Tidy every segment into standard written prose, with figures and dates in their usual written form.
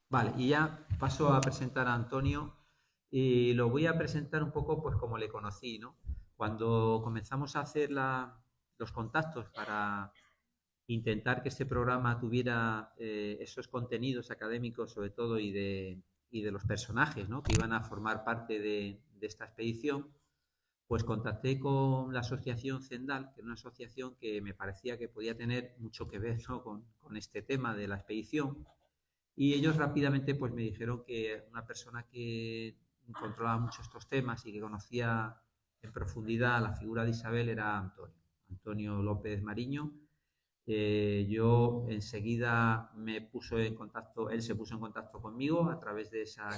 Vale, y ya paso a presentar a Antonio y lo voy a presentar un poco pues como le conocí, ¿no? Cuando comenzamos a hacer los contactos para intentar que este programa tuviera esos contenidos académicos sobre todo y de los personajes, ¿no? Que iban a formar parte de esta expedición, pues contacté con la asociación Zendal, que era una asociación que me parecía que podía tener mucho que ver, ¿no? Con este tema de la expedición. Y ellos rápidamente pues me dijeron que una persona que controlaba mucho estos temas y que conocía en profundidad la figura de Isabel era Antonio, Antonio López Mariño. Yo enseguida me puso en contacto, él se puso en contacto conmigo a través de esa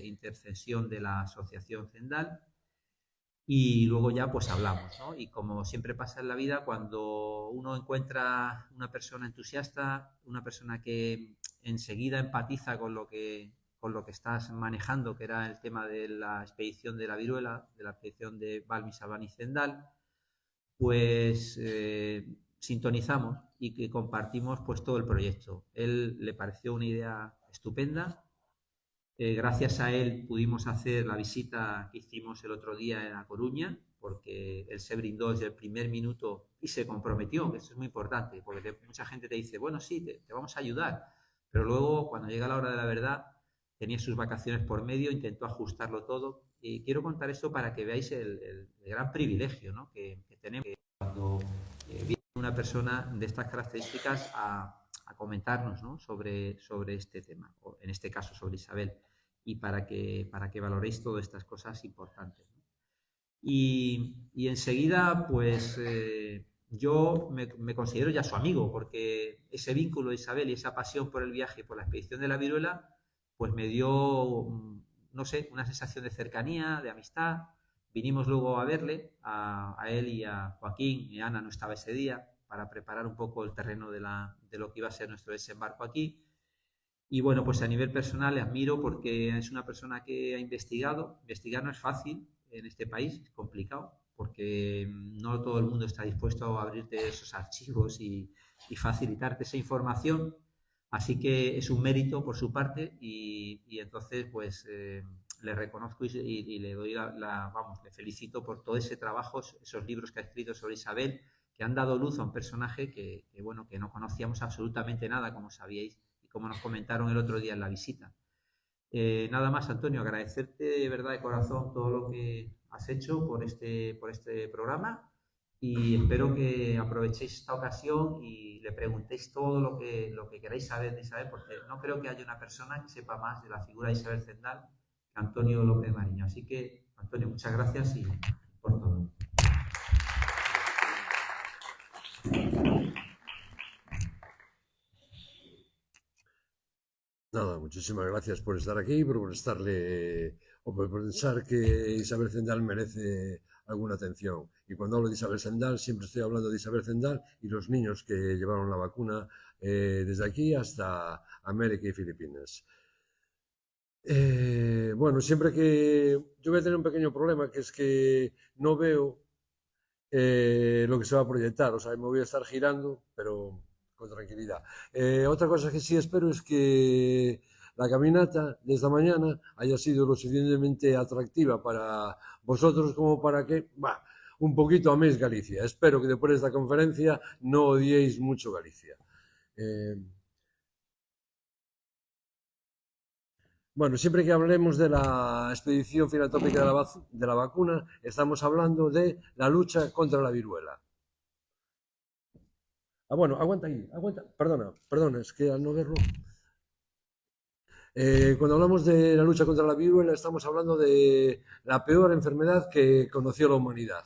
intercesión de la asociación Zendal y luego ya pues hablamos, ¿no? Y como siempre pasa en la vida, cuando uno encuentra una persona entusiasta, una persona que enseguida empatiza con lo que estás manejando, que era el tema de la expedición de la viruela, de la expedición de Balmis, Albán y Zendal, pues sintonizamos y que compartimos pues todo el proyecto. Él le pareció una idea estupenda. Gracias a él pudimos hacer la visita que hicimos el otro día en A Coruña, porque él se brindó desde el primer minuto y se comprometió, que eso es muy importante, porque mucha gente te dice, bueno, sí, te vamos a ayudar, pero luego cuando llega la hora de la verdad, tenía sus vacaciones por medio, intentó ajustarlo todo. Y quiero contar esto para que veáis el gran privilegio, ¿no? Que tenemos cuando viene una persona de estas características a comentarnos, ¿no? Sobre este tema, o en este caso sobre Isabel, y para que valoréis todas estas cosas importantes, ¿no? Y enseguida, pues yo me considero ya su amigo, porque ese vínculo de Isabel y esa pasión por el viaje, por la expedición de la viruela, pues me dio, no sé, una sensación de cercanía, de amistad. Vinimos luego a verle, a él y a Joaquín, y Ana no estaba ese día, para preparar un poco el terreno de lo que iba a ser nuestro desembarco aquí. Y bueno, pues a nivel personal le admiro porque es una persona que ha investigado. Investigar no es fácil en este país, es complicado, porque no todo el mundo está dispuesto a abrirte esos archivos y facilitarte esa información. Así que es un mérito por su parte y entonces pues le reconozco y le doy vamos, le felicito por todo ese trabajo, esos libros que ha escrito sobre Isabel, que han dado luz a un personaje bueno, que no conocíamos absolutamente nada, como sabíais y como nos comentaron el otro día en la visita. Nada más, Antonio, agradecerte de verdad de corazón todo lo que has hecho por este programa y espero que aprovechéis esta ocasión y le preguntéis todo lo que queráis saber de Isabel, porque no creo que haya una persona que sepa más de la figura de Isabel Zendal que Antonio López Mariño. Así que, Antonio, muchas gracias y por todo. Nada, muchísimas gracias por estar aquí, por prestarle o por pensar que Isabel Zendal merece alguna atención. Y cuando hablo de Isabel Zendal, siempre estoy hablando de Isabel Zendal y los niños que llevaron la vacuna desde aquí hasta América y Filipinas. Bueno, siempre que yo voy a tener un pequeño problema, que es que no veo lo que se va a proyectar, o sea, me voy a estar girando, pero con tranquilidad. Otra cosa que sí espero es que la caminata de esta mañana haya sido lo suficientemente atractiva para vosotros como para que, bah, un poquito améis Galicia. Espero que después de esta conferencia no odiéis mucho Galicia. Eh, Bueno, siempre que hablemos de la expedición filatópica de la vacuna, estamos hablando de la lucha contra la viruela. Ah, bueno, aguanta ahí, aguanta. Perdona, perdona, es que al no verlo. Cuando hablamos de la lucha contra la viruela, estamos hablando de la peor enfermedad que conoció la humanidad.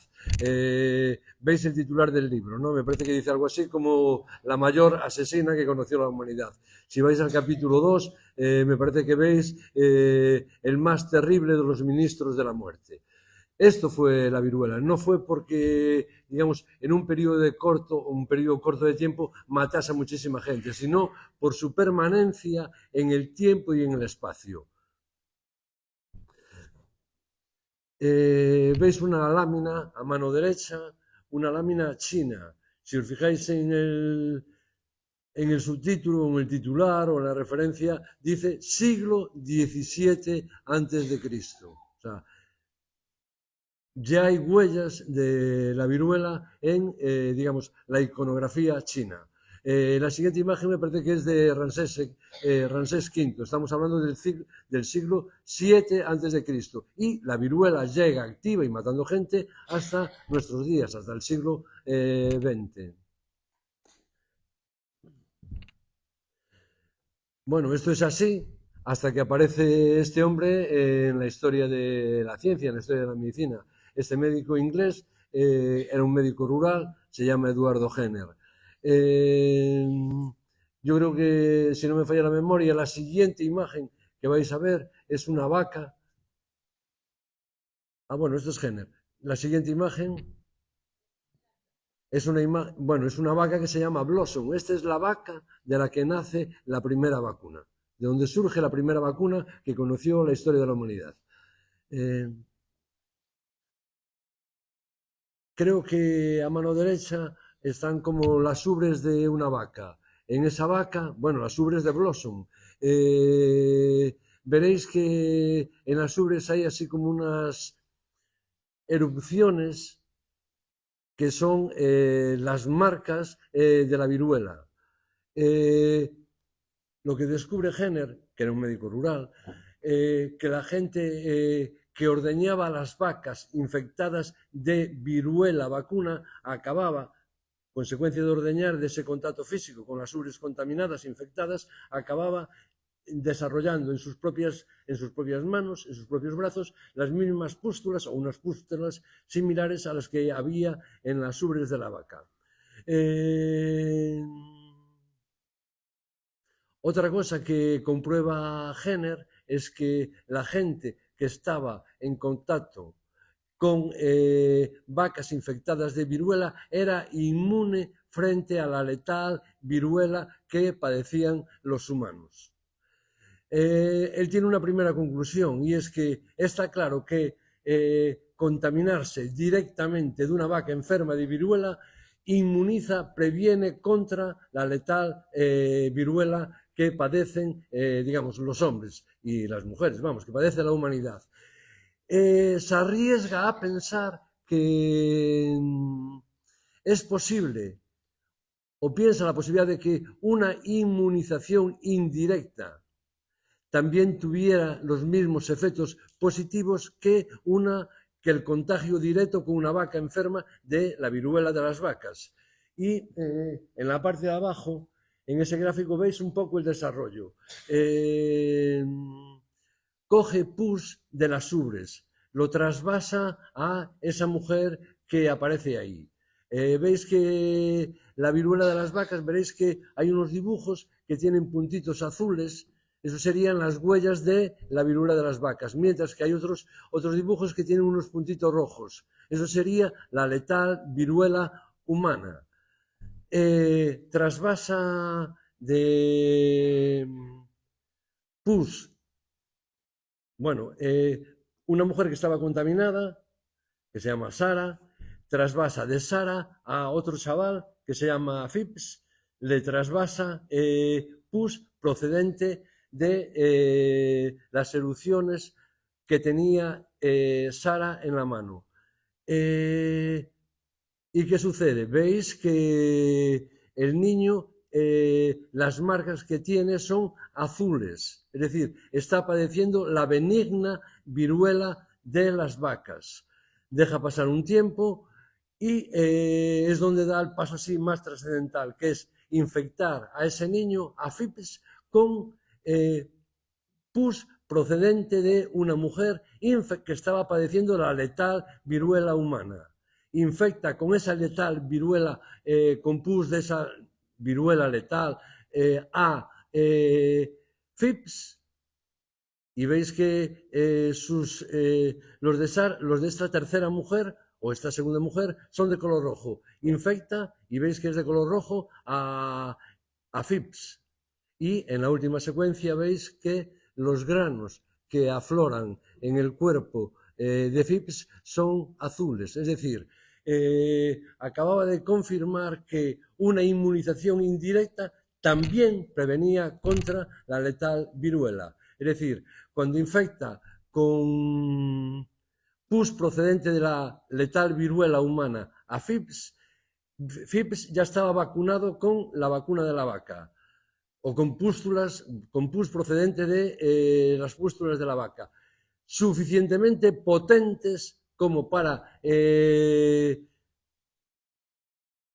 Veis el titular del libro, ¿no? Me parece que dice algo así como la mayor asesina que conoció la humanidad. Si vais al capítulo 2, me parece que veis el más terrible de los ministros de la muerte. Esto fue la viruela, no fue porque, digamos, en un periodo corto de tiempo matase a muchísima gente, sino por su permanencia en el tiempo y en el espacio. Veis una lámina a mano derecha, una lámina china. Si os fijáis en en el subtítulo, en el titular o en la referencia, dice siglo XVII antes de Cristo. O sea, ya hay huellas de la viruela en, digamos, la iconografía china. La siguiente imagen me parece que es de Ramsés V. Estamos hablando del siglo VII antes de Cristo. Y la viruela llega activa y matando gente hasta nuestros días, hasta el siglo XX. Bueno, esto es así hasta que aparece este hombre en la historia de la ciencia, en la historia de la medicina. Este médico inglés era un médico rural, se llama Eduardo Jenner. Yo creo que, si no me falla la memoria, la siguiente imagen que vais a ver es una vaca. Ah, bueno, esto es Jenner. La siguiente imagen es una vaca que se llama Blossom. Esta es la vaca de la que nace la primera vacuna, de donde surge la primera vacuna que conoció la historia de la humanidad. Creo que a mano derecha están como las ubres de una vaca. En esa vaca, bueno, las ubres de Blossom. Veréis que en las ubres hay así como unas erupciones que son las marcas de la viruela. Lo que descubre Jenner, que era un médico rural, que la gente que ordeñaba las vacas infectadas de viruela vacuna acababa, consecuencia de ordeñar, de ese contacto físico con las ubres contaminadas, infectadas, acababa desarrollando en sus propias manos, en sus propios brazos, las mismas pústulas o unas pústulas similares a las que había en las ubres de la vaca. Otra cosa que comprueba Jenner es que la gente que estaba en contacto con vacas infectadas de viruela era inmune frente a la letal viruela que padecían los humanos. Él tiene una primera conclusión y es que está claro que contaminarse directamente de una vaca enferma de viruela inmuniza, previene contra la letal viruela que padecen, digamos, los hombres y las mujeres, vamos, que padece la humanidad. Se arriesga a pensar que es posible, o piensa la posibilidad de que una inmunización indirecta también tuviera los mismos efectos positivos que el contagio directo con una vaca enferma de la viruela de las vacas. Y en la parte de abajo, en ese gráfico, veis un poco el desarrollo. Coge pus de las ubres, lo trasvasa a esa mujer que aparece ahí. Veis que la viruela de las vacas, veréis que hay unos dibujos que tienen puntitos azules. Eso serían las huellas de la viruela de las vacas, mientras que hay otros dibujos que tienen unos puntitos rojos. Eso sería la letal viruela humana. Trasvasa de pus. Bueno, una mujer que estaba contaminada, que se llama Sara, trasvasa de Sara a otro chaval que se llama Phipps, le trasvasa pus procedente de las erupciones que tenía Sara en la mano. ¿Y qué sucede? Veis que el niño, las marcas que tiene son azules, es decir, está padeciendo la benigna viruela de las vacas. Deja pasar un tiempo y es donde da el paso así más trascendental, que es infectar a ese niño, a Phipps, con pus procedente de una mujer que estaba padeciendo la letal viruela humana. Infecta con esa letal viruela, con pus de esa viruela letal, a Phipps, y veis que los de esta tercera mujer o esta segunda mujer son de color rojo. Infecta y veis que es de color rojo a Phipps. Y en la última secuencia veis que los granos que afloran en el cuerpo de Phipps son azules. Es decir, acababa de confirmar que una inmunización indirecta también prevenía contra la letal viruela. Es decir, cuando infecta con pus procedente de la letal viruela humana a FIPS, FIPS ya estaba vacunado con la vacuna de la vaca o con pústulas, con pus procedente de las pústulas de la vaca, suficientemente potentes como para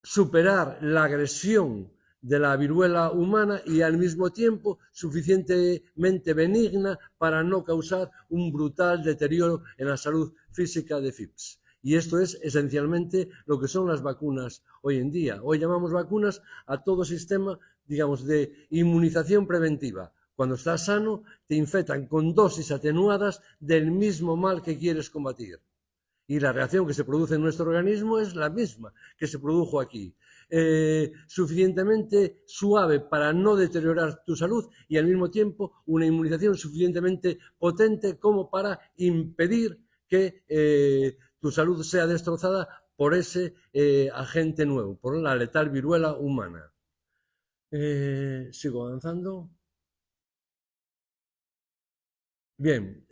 superar la agresión de la viruela humana y al mismo tiempo suficientemente benigna para no causar un brutal deterioro en la salud física de FIPS. Y esto es esencialmente lo que son las vacunas hoy en día. Hoy llamamos vacunas a todo sistema, digamos, de inmunización preventiva. Cuando estás sano, te infectan con dosis atenuadas del mismo mal que quieres combatir. Y la reacción que se produce en nuestro organismo es la misma que se produjo aquí. Suficientemente suave para no deteriorar tu salud y al mismo tiempo una inmunización suficientemente potente como para impedir que tu salud sea destrozada por ese agente nuevo, por la letal viruela humana. Sigo avanzando. Bien.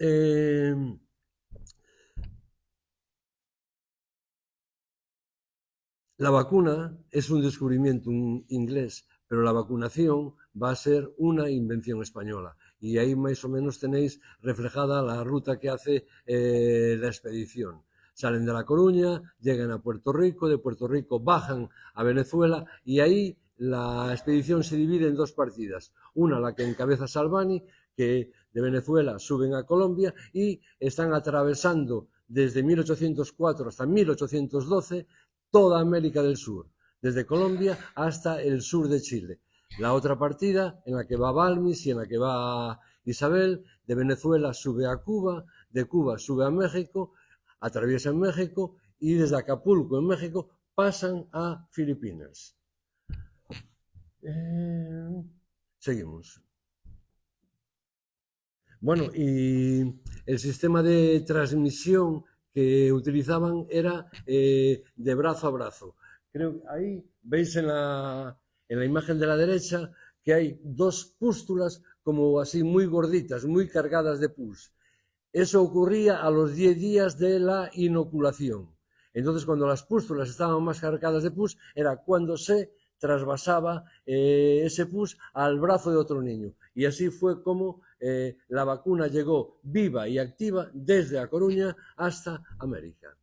La vacuna es un descubrimiento inglés, pero la vacunación va a ser una invención española. Y ahí más o menos tenéis reflejada la ruta que hace la expedición. Salen de La Coruña, llegan a Puerto Rico, de Puerto Rico bajan a Venezuela y ahí la expedición se divide en dos partidas. Una, la que encabeza Salvani, que de Venezuela suben a Colombia y están atravesando desde 1804 hasta 1812 toda América del Sur, desde Colombia hasta el sur de Chile. La otra partida, en la que va Balmis y en la que va Isabel, de Venezuela sube a Cuba, de Cuba sube a México, atraviesan México y desde Acapulco, en México, pasan a Filipinas. Seguimos. Bueno, y el sistema de transmisión que utilizaban era de brazo a brazo. Creo que ahí veis en la imagen de la derecha que hay dos pústulas como así muy gorditas, muy cargadas de pus. Eso ocurría a los 10 días de la inoculación. Entonces, cuando las pústulas estaban más cargadas de pus, era cuando se trasvasaba ese pus al brazo de otro niño. Y así fue como la vacuna llegó viva y activa desde A Coruña hasta América.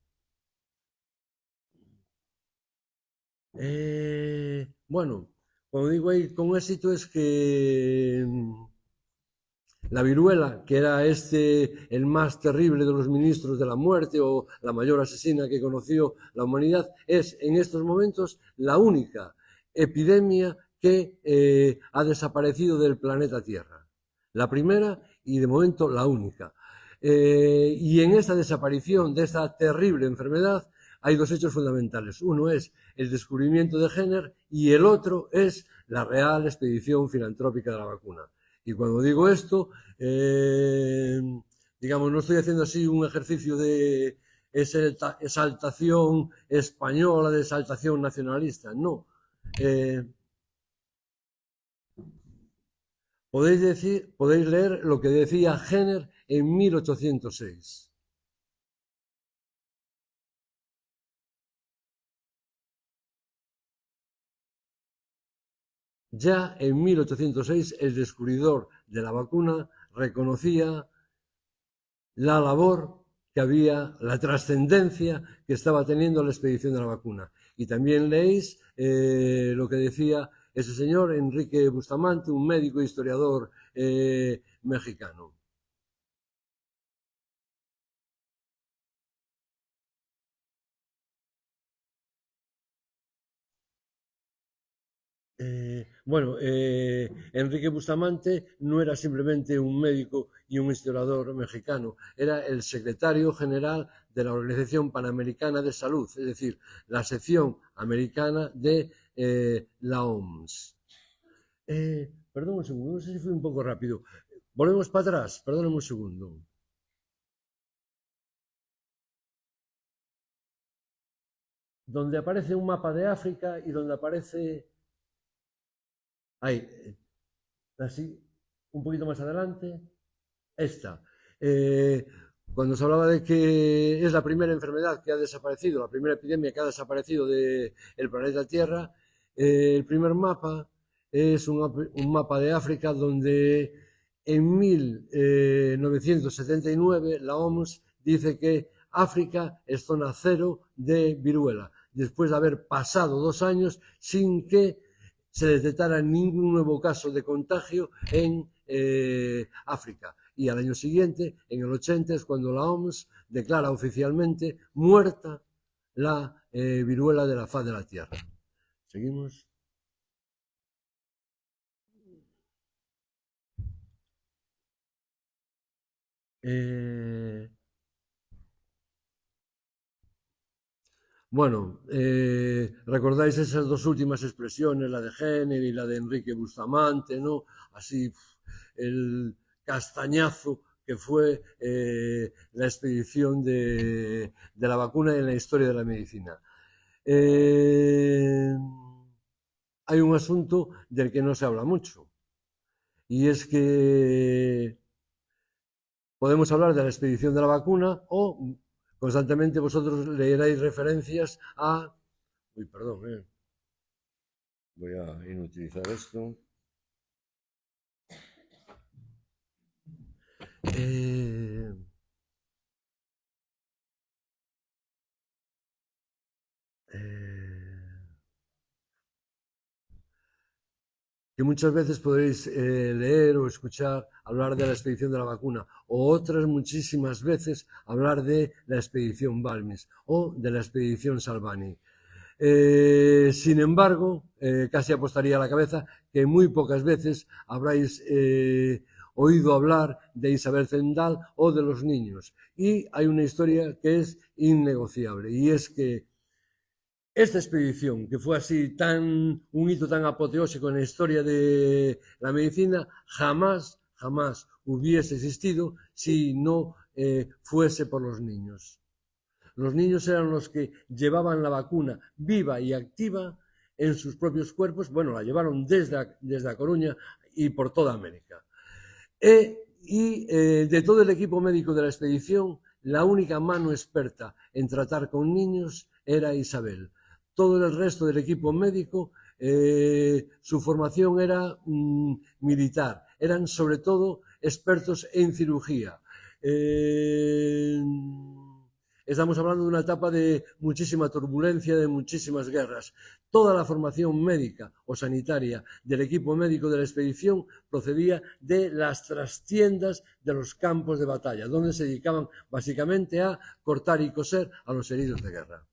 Bueno, como digo ahí, con éxito es que la viruela, que era el más terrible de los ministros de la muerte o la mayor asesina que conoció la humanidad, es en estos momentos la única epidemia que ha desaparecido del planeta Tierra. La primera y de momento la única. Y en esta desaparición de esta terrible enfermedad hay dos hechos fundamentales. Uno es el descubrimiento de Jenner y el otro es la real expedición filantrópica de la vacuna. Y cuando digo esto, digamos, no estoy haciendo así un ejercicio de exaltación española, de exaltación nacionalista, no. Podéis leer lo que decía Jenner en 1806. Ya en 1806 el descubridor de la vacuna reconocía la labor que había, la trascendencia que estaba teniendo la expedición de la vacuna. Y también leéis lo que decía ese señor Enrique Bustamante, un médico e historiador mexicano. Enrique Bustamante no era simplemente un médico y un historiador mexicano, era el secretario general de la Organización Panamericana de Salud, es decir, la sección americana de la OMS. Perdón un segundo, no sé si fui un poco rápido. Volvemos para atrás, perdóname un segundo. Donde aparece un mapa de África y donde aparece Ahí, así, un poquito más adelante, esta. Cuando se hablaba de que es la primera enfermedad que ha desaparecido, la primera epidemia que ha desaparecido del planeta Tierra, el primer mapa es un mapa de África donde en 1979 la OMS dice que África es zona cero de viruela, después de haber pasado 2 años sin que se detectara ningún nuevo caso de contagio en África. Y al año siguiente, en el 80, es cuando la OMS declara oficialmente muerta la viruela de la faz de la Tierra. Seguimos. Bueno, recordáis esas dos últimas expresiones, la de Jenner y la de Enrique Bustamante, ¿no? Así, el castañazo que fue la expedición de la vacuna en la historia de la medicina. Hay un asunto del que no se habla mucho, y es que podemos hablar de la expedición de la vacuna o constantemente vosotros leeréis referencias a... Uy, perdón, voy a inutilizar esto. Que muchas veces podréis leer o escuchar hablar de la expedición de la vacuna, o otras muchísimas veces hablar de la expedición Balmis o de la expedición Salvani. Sin embargo, casi apostaría a la cabeza que muy pocas veces habráis oído hablar de Isabel Zendal o de los niños. Y hay una historia que es innegociable, y es que esta expedición, que fue así un hito tan apoteósico en la historia de la medicina, jamás hubiese existido si no fuese por los niños. Los niños eran los que llevaban la vacuna viva y activa en sus propios cuerpos. Bueno, la llevaron desde A Coruña y por toda América. Y de todo el equipo médico de la expedición, la única mano experta en tratar con niños era Isabel. Todo el resto del equipo médico, su formación era militar. Eran sobre todo expertos en cirugía. Estamos hablando de una etapa de muchísima turbulencia, de muchísimas guerras. Toda la formación médica o sanitaria del equipo médico de la expedición procedía de las trastiendas de los campos de batalla, donde se dedicaban básicamente a cortar y coser a los heridos de guerra.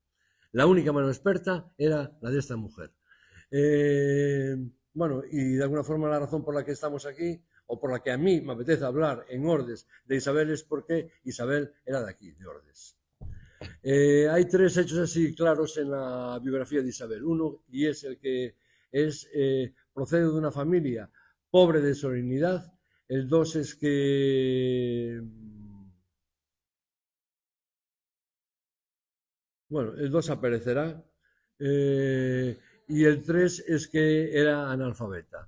La única mano experta era la de esta mujer. Bueno, y de alguna forma la razón por la que estamos aquí, o por la que a mí me apetece hablar en Ordes de Isabel, es porque Isabel era de aquí, de Ordes. Hay tres hechos así claros en la biografía de Isabel. Uno, y es el que procede de una familia pobre de solemnidad. El dos es que... Bueno, el dos aparecerá. Y el tres es que era analfabeta.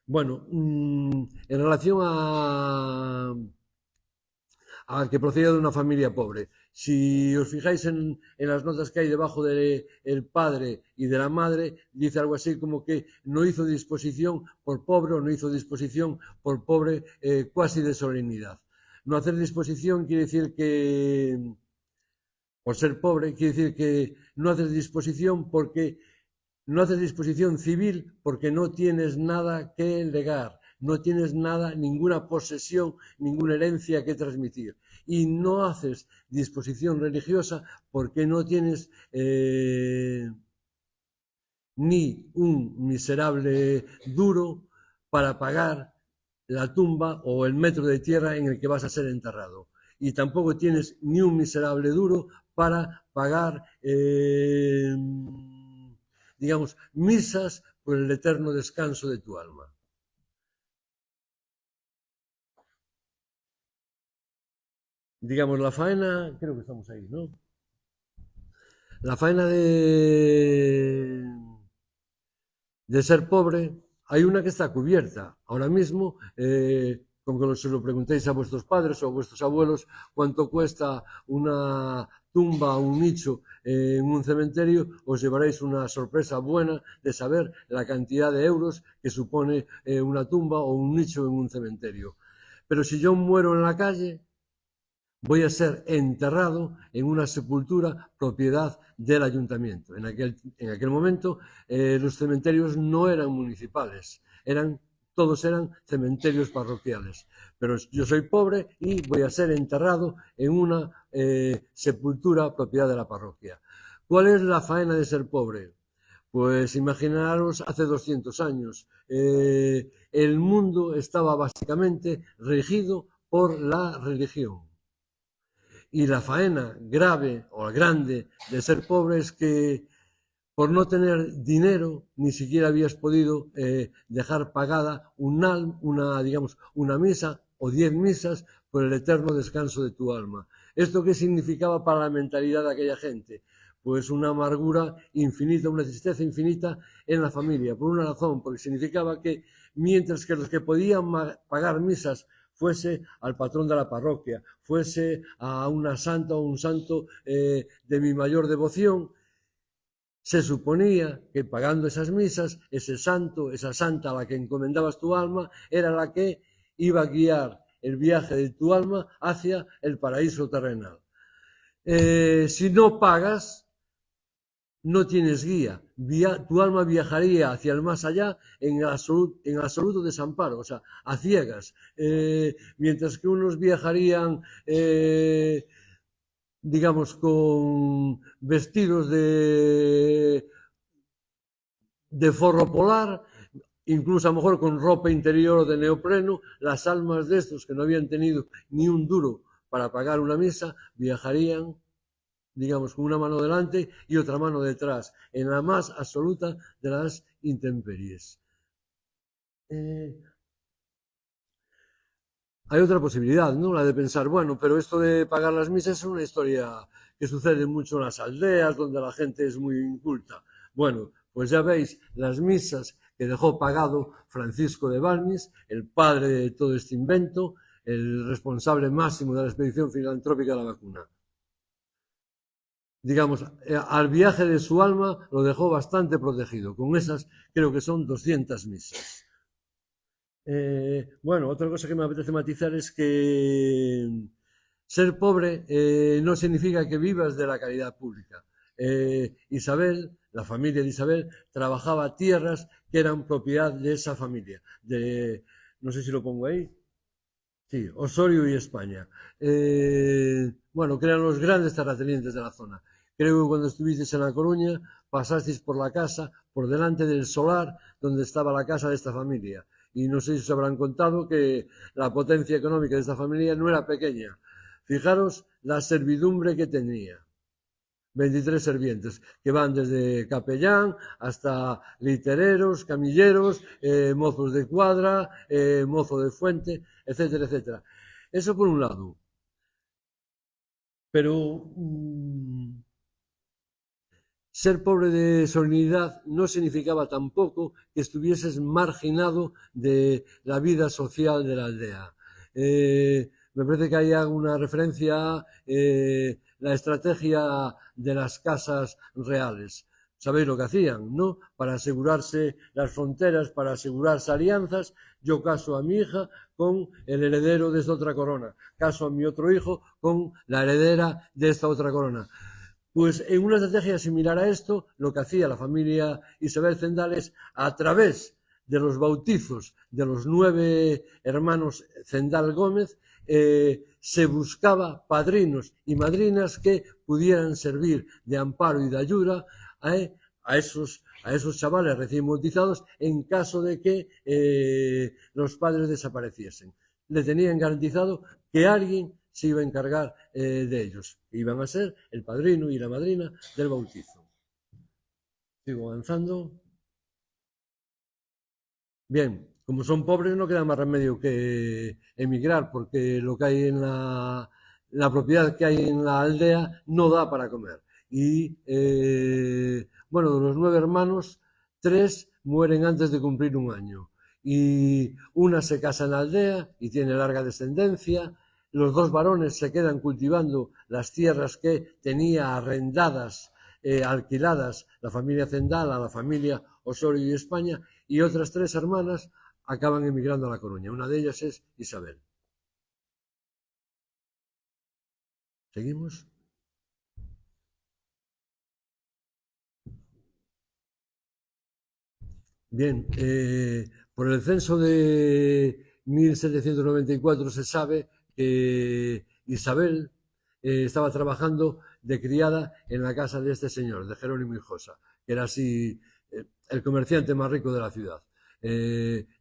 Bueno, en relación a que procedía de una familia pobre. Si os fijáis en las notas que hay debajo del padre y de la madre, dice algo así como que no hizo disposición por pobre o no hizo disposición por pobre cuasi de solemnidad. No hacer disposición quiere decir que, por ser pobre, quiere decir que no haces disposición porque no haces disposición civil porque no tienes nada que legar, no tienes nada, ninguna posesión, ninguna herencia que transmitir. Y no haces disposición religiosa porque no tienes ni un miserable duro para pagar la tumba o el metro de tierra en el que vas a ser enterrado. Y tampoco tienes ni un miserable duro para pagar digamos, misas por el eterno descanso de tu alma. Digamos, la faena, creo que estamos ahí, ¿no? La faena de de ser pobre, hay una que está cubierta. Ahora mismo, con que se lo preguntéis a vuestros padres o a vuestros abuelos, cuánto cuesta una tumba o un nicho en un cementerio, os llevaréis una sorpresa buena de saber la cantidad de euros que supone una tumba o un nicho en un cementerio. Pero si yo muero en la calle, voy a ser enterrado en una sepultura propiedad del ayuntamiento. En aquel momento los cementerios no eran municipales, todos eran cementerios parroquiales. Pero yo soy pobre y voy a ser enterrado en una sepultura propiedad de la parroquia. ¿Cuál es la faena de ser pobre? Pues imaginaros hace 200 años. El mundo estaba básicamente regido por la religión. Y la faena grave o grande de ser pobre es que por no tener dinero ni siquiera habías podido dejar pagada una misa o 10 misas por el eterno descanso de tu alma. ¿Esto qué significaba para la mentalidad de aquella gente? Pues una amargura infinita, una tristeza infinita en la familia, por una razón, porque significaba que mientras que los que podían pagar misas fuese al patrón de la parroquia, fuese a una santa o un santo de mi mayor devoción, se suponía que pagando esas misas, ese santo, esa santa a la que encomendabas tu alma, era la que iba a guiar el viaje de tu alma hacia el paraíso terrenal. Si no pagas, no tienes guía. Tu alma viajaría hacia el más allá en absoluto desamparo, o sea, a ciegas. Mientras que unos viajarían, digamos, con vestidos de forro polar, incluso a lo mejor con ropa interior de neopreno, las almas de estos que no habían tenido ni un duro para pagar una misa, viajarían, digamos, con una mano delante y otra mano detrás, en la más absoluta de las intemperies. Hay otra posibilidad, ¿no? La de pensar, bueno, pero esto de pagar las misas es una historia que sucede mucho en las aldeas, donde la gente es muy inculta. Bueno, pues ya veis, las misas que dejó pagado Francisco de Balmis, el padre de todo este invento, el responsable máximo de la expedición filantrópica de la vacuna. Digamos, al viaje de su alma lo dejó bastante protegido. Con esas creo que son 200 misas. Bueno, otra cosa que me apetece matizar es que ser pobre no significa que vivas de la caridad pública. Isabel, la familia de Isabel, trabajaba tierras que eran propiedad de esa familia. No sé si lo pongo ahí. Sí, Osorio y España. Bueno, que eran los grandes terratenientes de la zona. Creo que cuando estuvisteis en La Coruña pasasteis por la casa, por delante del solar donde estaba la casa de esta familia. Y no sé si os habrán contado que la potencia económica de esta familia no era pequeña. Fijaros la servidumbre que tenía. 23 servientes, que van desde capellán hasta litereros, camilleros, mozos de cuadra, mozo de fuente, etcétera, etcétera. Eso por un lado. Pero ser pobre de solemnidad no significaba tampoco que estuvieses marginado de la vida social de la aldea. Me parece que hay una referencia a la estrategia de las casas reales. Sabéis lo que hacían, ¿no? Para asegurarse las fronteras, para asegurarse alianzas, yo caso a mi hija con el heredero de esta otra corona, caso a mi otro hijo con la heredera de esta otra corona. Pues en una estrategia similar a esto, lo que hacía la familia Isabel Zendal es, a través de los bautizos de los 9 hermanos Zendal Gómez, se buscaba padrinos y madrinas que pudieran servir de amparo y de ayuda a esos chavales recién bautizados en caso de que los padres desapareciesen. Le tenían garantizado que alguien se iba a encargar de ellos. Iban a ser el padrino y la madrina del bautizo. Sigo avanzando. Bien, como son pobres no queda más remedio que emigrar, porque lo que hay en la propiedad que hay en la aldea no da para comer. Y bueno, de los 9 hermanos, 3 mueren antes de cumplir un año. Y una se casa en la aldea y tiene larga descendencia. Los dos varones se quedan cultivando las tierras que tenía arrendadas, alquiladas la familia Zendal a la familia Osorio y España, y otras 3 hermanas acaban emigrando a La Coruña. Una de ellas es Isabel. ¿Seguimos? Bien, por el censo de 1794 se sabe que Isabel estaba trabajando de criada en la casa de este señor, de Jerónimo Hijosa, que era así el comerciante más rico de la ciudad.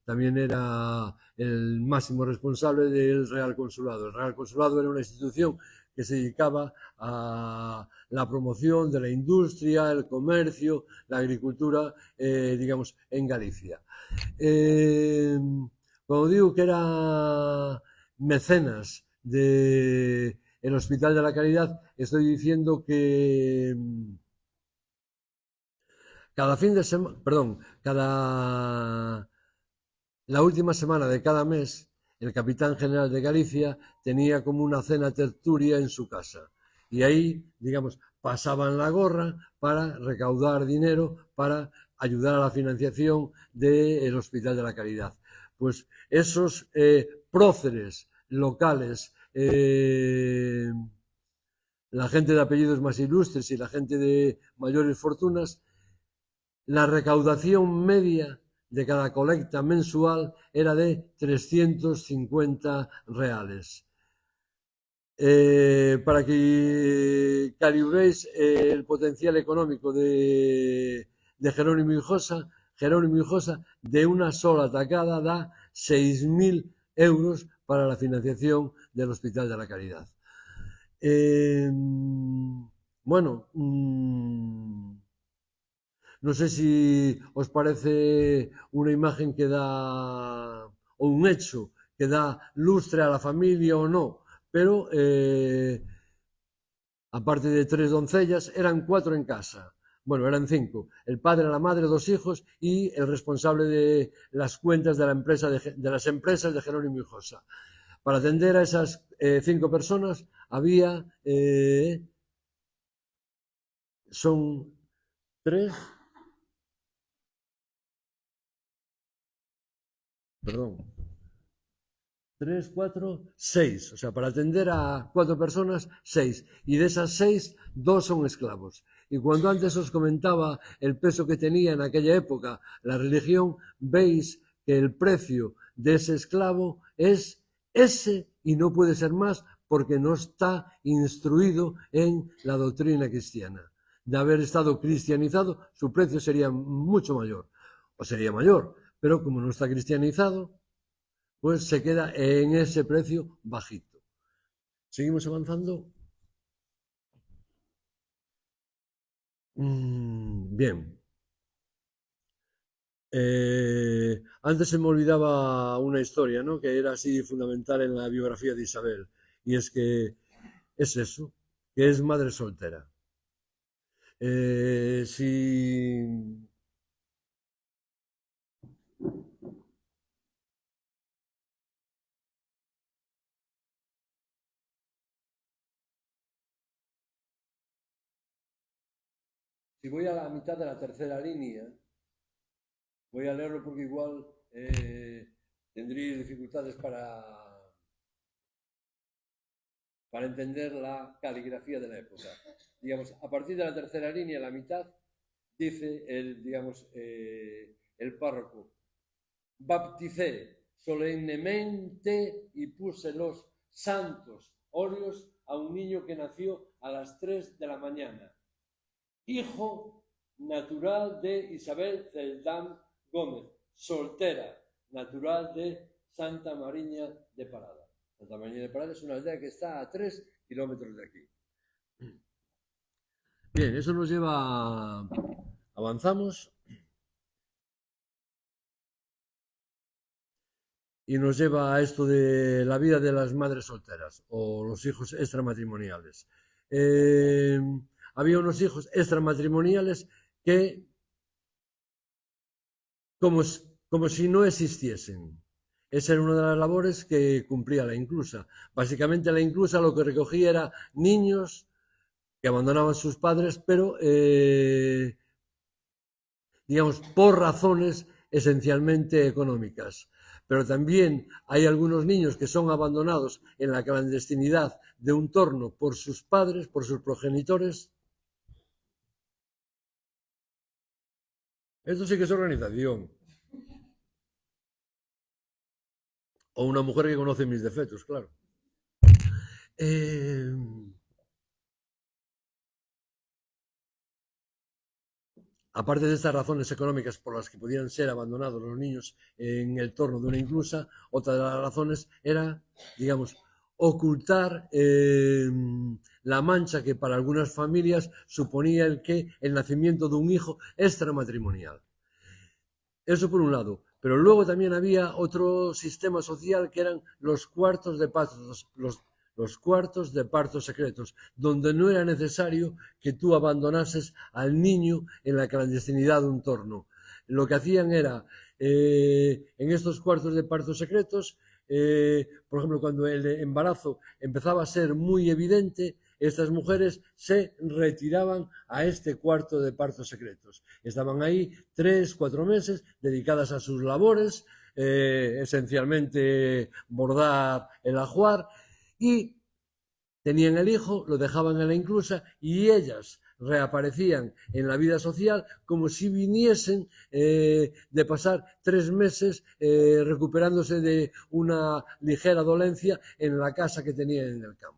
También era el máximo responsable del Real Consulado. El Real Consulado era una institución que se dedicaba a la promoción de la industria, el comercio, la agricultura, digamos, en Galicia. Cuando digo que era mecenas del Hospital de la Caridad, estoy diciendo que cada fin de semana, perdón, la última semana de cada mes, el capitán general de Galicia tenía como una cena tertulia en su casa. Y ahí, digamos, pasaban la gorra para recaudar dinero para ayudar a la financiación del Hospital de la Caridad. Pues esos próceres locales, la gente de apellidos más ilustres y la gente de mayores fortunas, la recaudación media de cada colecta mensual era de 350 reales. Para que calibréis el potencial económico de Jerónimo Hijosa, de una sola tacada da 6.000 euros para la financiación del Hospital de la Caridad. Bueno, no sé si os parece una imagen que da, o un hecho que da lustre a la familia o no, pero aparte de 3 doncellas, eran 4 en casa. Bueno, eran 5. El padre, la madre, 2 hijos y el responsable de las cuentas de, las empresas de Jerónimo Hijosa. Para atender a esas 5 personas había... son 3... Perdón. 3, 4, 6. O sea, para atender a 4 personas, 6. Y de esas 6, 2 son esclavos. Y cuando antes os comentaba el peso que tenía en aquella época la religión, veis que el precio de ese esclavo es ese y no puede ser más porque no está instruido en la doctrina cristiana. De haber estado cristianizado, su precio sería mucho mayor. O sería mayor, pero como no está cristianizado, pues se queda en ese precio bajito. ¿Seguimos avanzando? Bien. Antes se me olvidaba una historia, ¿no? Que era así fundamental en la biografía de Isabel. Y es que es eso, que es madre soltera. Si voy a la mitad de la tercera línea, voy a leerlo porque igual tendréis dificultades para entender la caligrafía de la época. Digamos, a partir de la tercera línea, la mitad, dice el párroco: bapticé solemnemente y puse los santos óleos a un niño que nació a las 3 de la mañana, hijo natural de Isabel Celdán Gómez, soltera, natural de Santa Mariña de Parada. Santa Mariña de Parada es una aldea que está a 3 kilómetros de aquí. Bien, eso nos lleva... Avanzamos. Y nos lleva a esto de la vida de las madres solteras o los hijos extramatrimoniales. Había unos hijos extramatrimoniales que como si no existiesen. Esa era una de las labores que cumplía la inclusa. Básicamente la inclusa lo que recogía era niños que abandonaban sus padres, pero digamos, por razones esencialmente económicas. Pero también hay algunos niños que son abandonados en la clandestinidad de un torno por sus padres, por sus progenitores. Esto sí que es organización. O una mujer que conoce mis defectos, claro. Aparte de estas razones económicas por las que podían ser abandonados los niños en el torno de una inclusa, otra de las razones era, digamos, ocultar la mancha que para algunas familias suponía el nacimiento de un hijo extramatrimonial. Eso por un lado. Pero luego también había otro sistema social que eran los cuartos de partos secretos, donde no era necesario que tú abandonases al niño en la clandestinidad de un torno. Lo que hacían era, en estos cuartos de partos secretos, por ejemplo, cuando el embarazo empezaba a ser muy evidente, estas mujeres se retiraban a este cuarto de partos secretos. Estaban ahí 3, 4 meses dedicadas a sus labores, esencialmente bordar el ajuar, y tenían el hijo, lo dejaban en la inclusa y ellas reaparecían en la vida social como si viniesen de pasar 3 meses recuperándose de una ligera dolencia en la casa que tenían en el campo.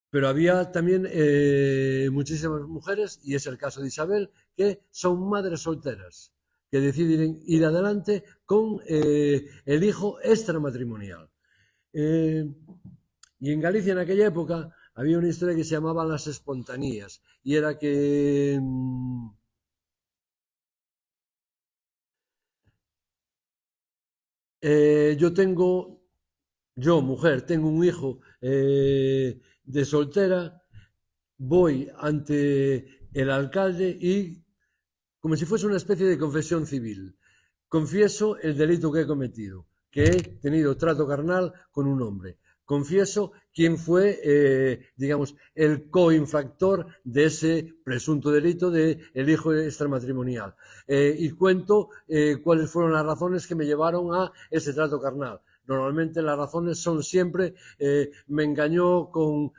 Pero había también muchísimas mujeres, y es el caso de Isabel, que son madres solteras, que deciden ir adelante con el hijo extramatrimonial. Y en Galicia en aquella época había una historia que se llamaba las espontanías, y era que yo, mujer, tengo un hijo de soltera, voy ante el alcalde y, como si fuese una especie de confesión civil, confieso el delito que he cometido, que he tenido trato carnal con un hombre. Confieso quién fue, digamos, el coinfractor de ese presunto delito de el hijo extramatrimonial. Y cuento cuáles fueron las razones que me llevaron a ese trato carnal. Normalmente las razones son siempre me engañó con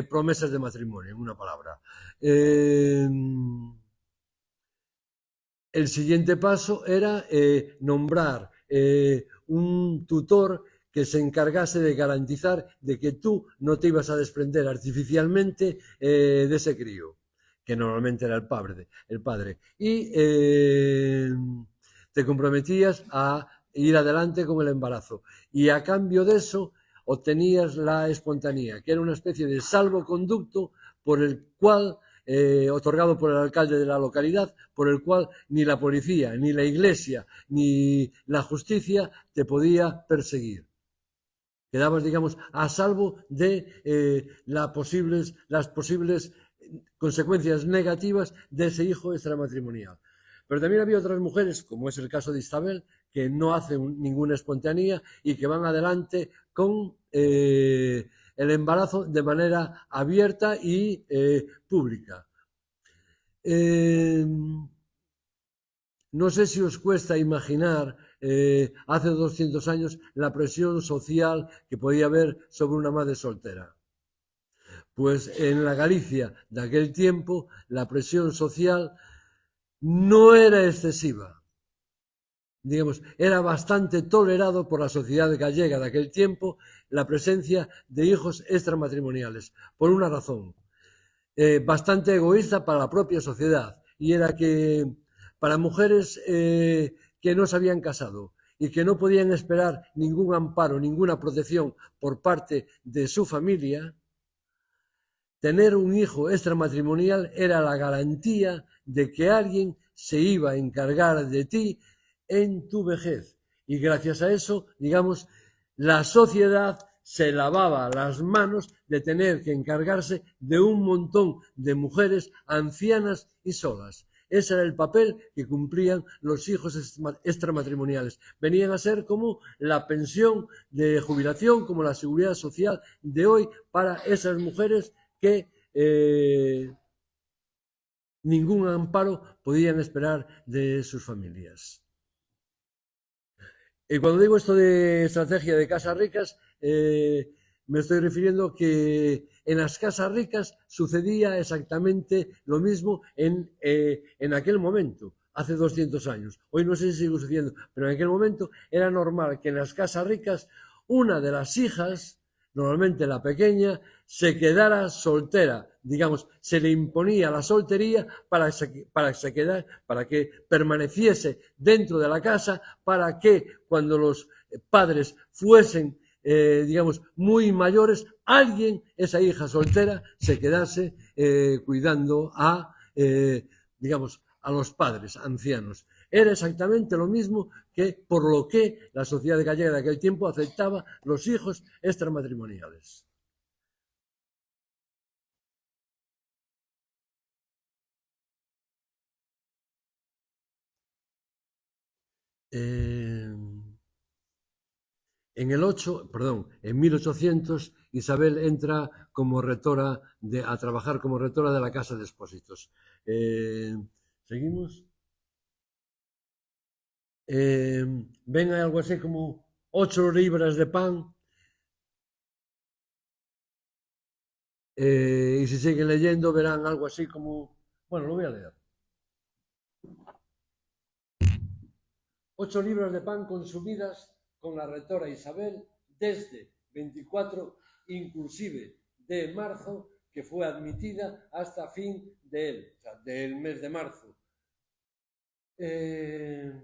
promesas de matrimonio, en una palabra. El siguiente paso era nombrar un tutor que se encargase de garantizar de que tú no te ibas a desprender artificialmente de ese crío, que normalmente era el padre. Y te comprometías a ir adelante con el embarazo. Y a cambio de eso obtenías la espontanía, que era una especie de salvoconducto por el cual, otorgado por el alcalde de la localidad, por el cual ni la policía, ni la iglesia, ni la justicia te podía perseguir. Quedabas, digamos, a salvo de las posibles consecuencias negativas de ese hijo extramatrimonial. Pero también había otras mujeres, como es el caso de Isabel, que no hacen ninguna espontaneidad y que van adelante con el embarazo de manera abierta y pública. No sé si os cuesta imaginar hace 200 años la presión social que podía haber sobre una madre soltera. Pues en la Galicia de aquel tiempo la presión social no era excesiva. Digamos, era bastante tolerado por la sociedad gallega de aquel tiempo la presencia de hijos extramatrimoniales, por una razón, bastante egoísta para la propia sociedad, y era que para mujeres que no se habían casado y que no podían esperar ningún amparo, ninguna protección por parte de su familia, tener un hijo extramatrimonial era la garantía de que alguien se iba a encargar de ti en tu vejez. Y gracias a eso, digamos, la sociedad se lavaba las manos de tener que encargarse de un montón de mujeres ancianas y solas. ese era el papel que cumplían los hijos extramatrimoniales. Venían a ser como la pensión de jubilación, como la seguridad social de hoy para esas mujeres que ningún amparo podían esperar de sus familias. Y cuando digo esto de estrategia de casas ricas, me estoy refiriendo que en las casas ricas sucedía exactamente lo mismo en aquel momento, hace 200 años. Hoy no sé si sigue sucediendo, pero en aquel momento era normal que en las casas ricas una de las hijas, normalmente la pequeña, se quedara soltera, digamos, se le imponía la soltería para que permaneciese dentro de la casa, para que cuando los padres fuesen, digamos, muy mayores, alguien, esa hija soltera, se quedase cuidando a, digamos, a los padres ancianos. Era exactamente lo mismo que por lo que la sociedad gallega de aquel tiempo aceptaba los hijos extramatrimoniales. En 1800, Isabel entra como rectora a trabajar como rectora de la Casa de Expósitos. ¿Seguimos? Ven algo así como 8 libras de pan. Y si siguen leyendo verán algo así como... Bueno, lo voy a leer. 8 libras de pan consumidas con la rectora Isabel desde 24 inclusive de marzo, que fue admitida hasta fin del mes de marzo. De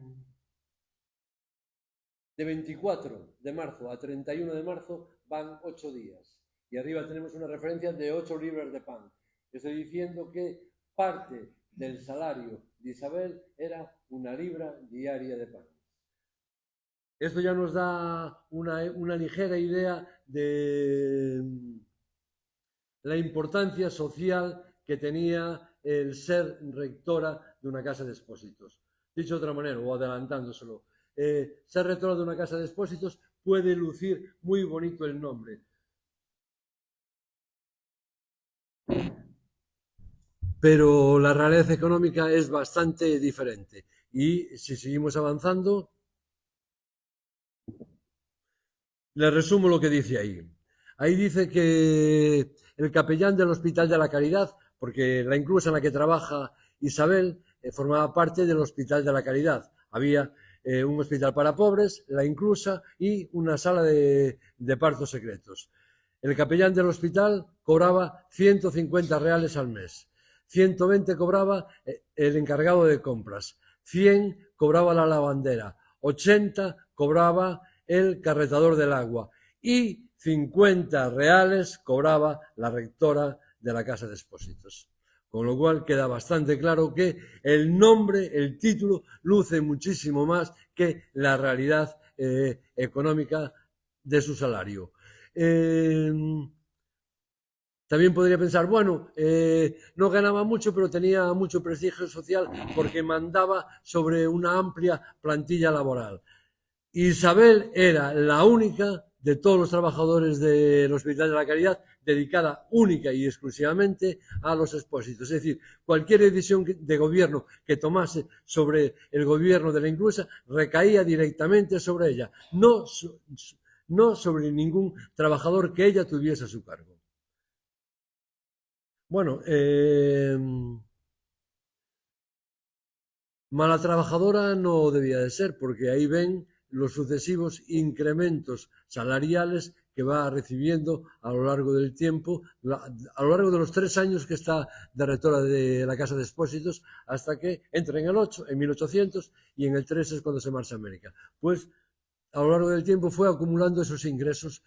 24 de marzo a 31 de marzo van 8 días. Y arriba tenemos una referencia de 8 libras de pan. Estoy diciendo que parte del salario de Isabel era 1 libra diaria de pan. Esto ya nos da una ligera idea de la importancia social que tenía el ser rectora de una casa de expósitos. Dicho de otra manera, o adelantándoselo, ser rectora de una casa de expósitos puede lucir muy bonito el nombre, pero la realidad económica es bastante diferente. Y si seguimos avanzando, les resumo lo que dice ahí. Ahí dice que el capellán del Hospital de la Caridad, porque la inclusa en la que trabaja Isabel formaba parte del Hospital de la Caridad. Había un hospital para pobres, la inclusa y una sala de partos secretos. El capellán del hospital cobraba 150 reales al mes. 120 cobraba el encargado de compras. 100 cobraba la lavandera. 80 cobraba el carretador del agua. Y 50 reales cobraba la rectora de la Casa de Expósitos. Con lo cual queda bastante claro que el nombre, el título, luce muchísimo más que la realidad económica de su salario. También podría pensar, bueno, no ganaba mucho, pero tenía mucho prestigio social porque mandaba sobre una amplia plantilla laboral. Isabel era la única de todos los trabajadores del Hospital de la Caridad dedicada única y exclusivamente a los expósitos. Es decir, cualquier decisión de gobierno que tomase sobre el gobierno de la inclusa recaía directamente sobre ella, no sobre ningún trabajador que ella tuviese a su cargo. Bueno, mala trabajadora no debía de ser, porque ahí ven los sucesivos incrementos salariales que va recibiendo a lo largo del tiempo, a lo largo de los 3 años que está de rectora de la Casa de Expósitos, hasta que entra en el 8, en 1800, y en el 3 es cuando se marcha a América. Pues a lo largo del tiempo fue acumulando esos ingresos,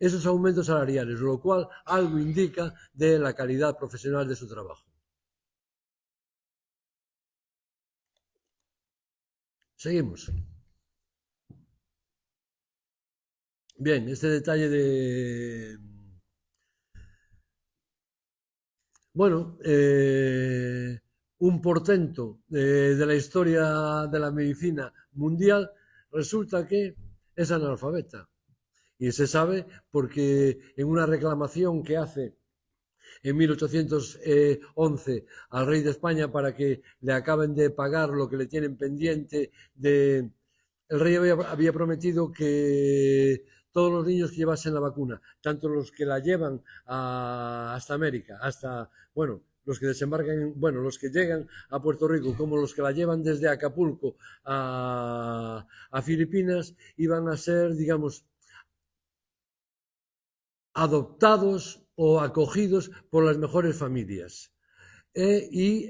esos aumentos salariales, lo cual algo indica de la calidad profesional de su trabajo. Seguimos. Bien, este detalle de... Bueno, un portento de la historia de la medicina mundial, resulta que es analfabeta. Y se sabe porque en una reclamación que hace en 1811 al rey de España para que le acaben de pagar lo que le tienen pendiente de... El rey había prometido que todos los niños que llevasen la vacuna, tanto los que la llevan hasta América, hasta, bueno, los que desembarcan, bueno, los que llegan a Puerto Rico, como los que la llevan desde Acapulco a Filipinas, iban a ser, digamos, adoptados o acogidos por las mejores familias. Y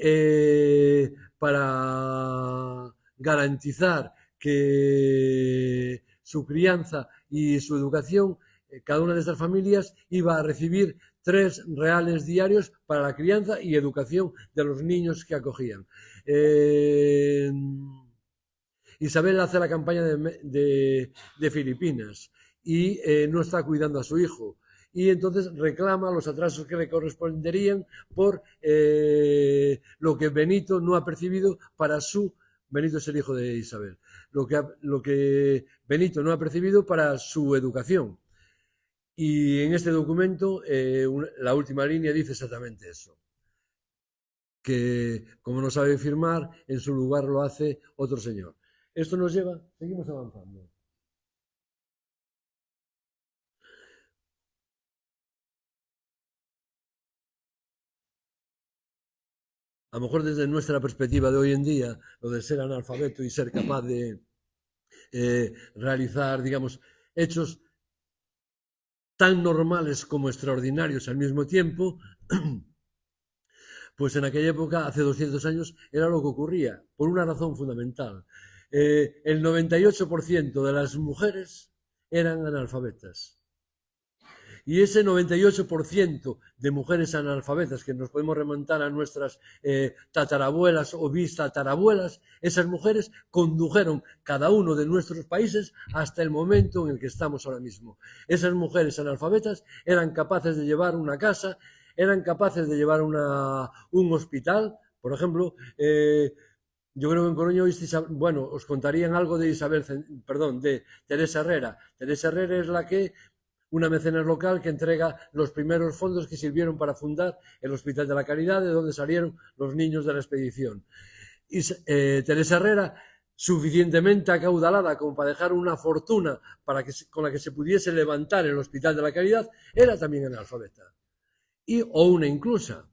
para garantizar que su crianza y su educación, cada una de estas familias iba a recibir 3 reales diarios para la crianza y educación de los niños que acogían. Isabel hace la campaña de Filipinas y no está cuidando a su hijo. Y entonces reclama los atrasos que le corresponderían por lo que Benito no ha percibido para su... Benito es el hijo de Isabel. Lo que Benito no ha percibido para su educación. Y en este documento, la última línea dice exactamente eso. Que como no sabe firmar, en su lugar lo hace otro señor. Esto nos lleva... Seguimos avanzando. A lo mejor desde nuestra perspectiva de hoy en día, lo de ser analfabeto y ser capaz de realizar, digamos, hechos tan normales como extraordinarios al mismo tiempo, pues en aquella época, hace 200 años, era lo que ocurría, por una razón fundamental. El 98% de las mujeres eran analfabetas. Y ese 98% de mujeres analfabetas, que nos podemos remontar a nuestras tatarabuelas o bistatarabuelas, esas mujeres condujeron cada uno de nuestros países hasta el momento en el que estamos ahora mismo. Esas mujeres analfabetas eran capaces de llevar una casa, eran capaces de llevar un hospital, por ejemplo... yo creo que en Coruña bueno, os contarían algo de de Teresa Herrera. Teresa Herrera es una mecenas local que entrega los primeros fondos que sirvieron para fundar el Hospital de la Caridad, de donde salieron los niños de la expedición. Y Teresa Herrera, suficientemente acaudalada como para dejar una fortuna con la que se pudiese levantar el Hospital de la Caridad, era también analfabeta. O una inclusa,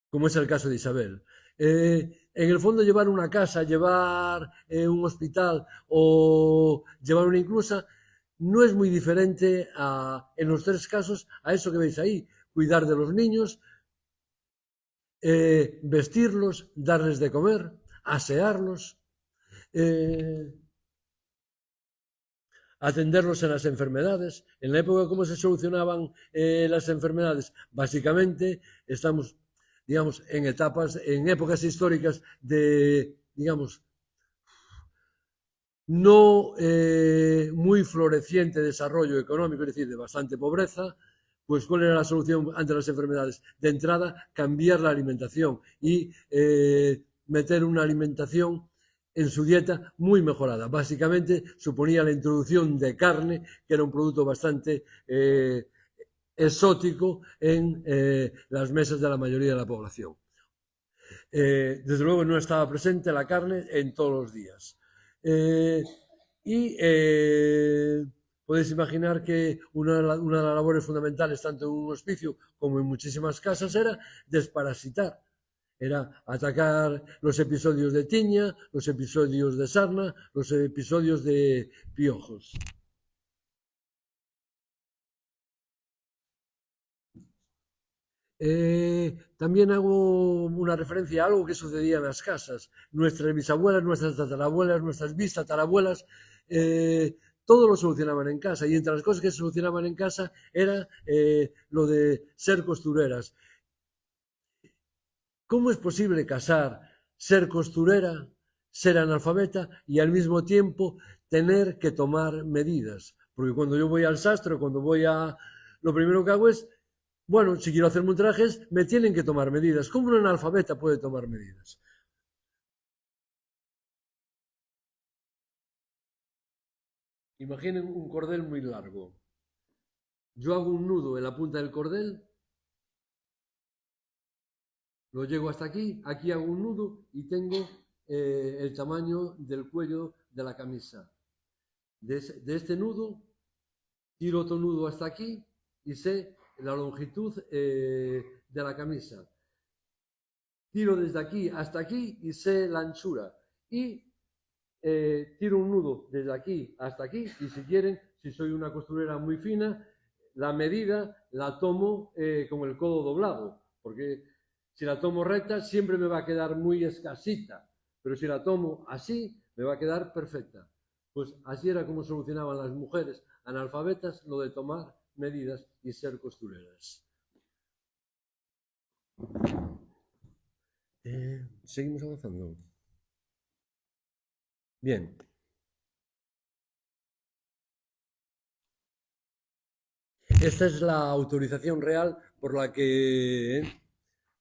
como es el caso de Isabel. En el fondo, llevar una casa, llevar un hospital o llevar una inclusa no es muy diferente en los 3 casos a eso que veis ahí: cuidar de los niños, vestirlos, darles de comer, asearlos, atenderlos en las enfermedades. En la época, ¿cómo se solucionaban las enfermedades? Básicamente estamos, digamos, en épocas históricas de, digamos, no muy floreciente desarrollo económico, es decir, de bastante pobreza. Pues ¿cuál era la solución ante las enfermedades? De entrada, cambiar la alimentación y meter una alimentación en su dieta muy mejorada. Básicamente suponía la introducción de carne, que era un producto bastante exótico en las mesas de la mayoría de la población. Desde luego no estaba presente la carne en todos los días. Podéis imaginar que una de las labores fundamentales, tanto en un hospicio como en muchísimas casas, era desparasitar. Era atacar los episodios de tiña, los episodios de sarna, los episodios de piojos. También hago una referencia a algo que sucedía en las casas. Nuestras bisabuelas, nuestras tatarabuelas, nuestras bistatarabuelas, todo lo solucionaban en casa. Y entre las cosas que se solucionaban en casa era lo de ser costureras. ¿Cómo es posible casar, ser costurera, ser analfabeta y al mismo tiempo tener que tomar medidas? Porque cuando yo voy al sastre, lo primero que hago es Bueno, si quiero hacer montajes, me tienen que tomar medidas. ¿Cómo un analfabeta puede tomar medidas? Imaginen un cordel muy largo. Yo hago un nudo en la punta del cordel, lo llego hasta aquí hago un nudo y tengo el tamaño del cuello de la camisa. De este nudo, tiro otro nudo hasta aquí y sé la longitud de la camisa. Tiro desde aquí hasta aquí y sé la anchura. Y tiro un nudo desde aquí hasta aquí y si quieren, si soy una costurera muy fina, la medida la tomo con el codo doblado, porque si la tomo recta siempre me va a quedar muy escasita, pero si la tomo así me va a quedar perfecta. Pues así era como solucionaban las mujeres analfabetas lo de tomar medidas y ser costureras. Seguimos avanzando. Bien. Esta es la autorización real por la que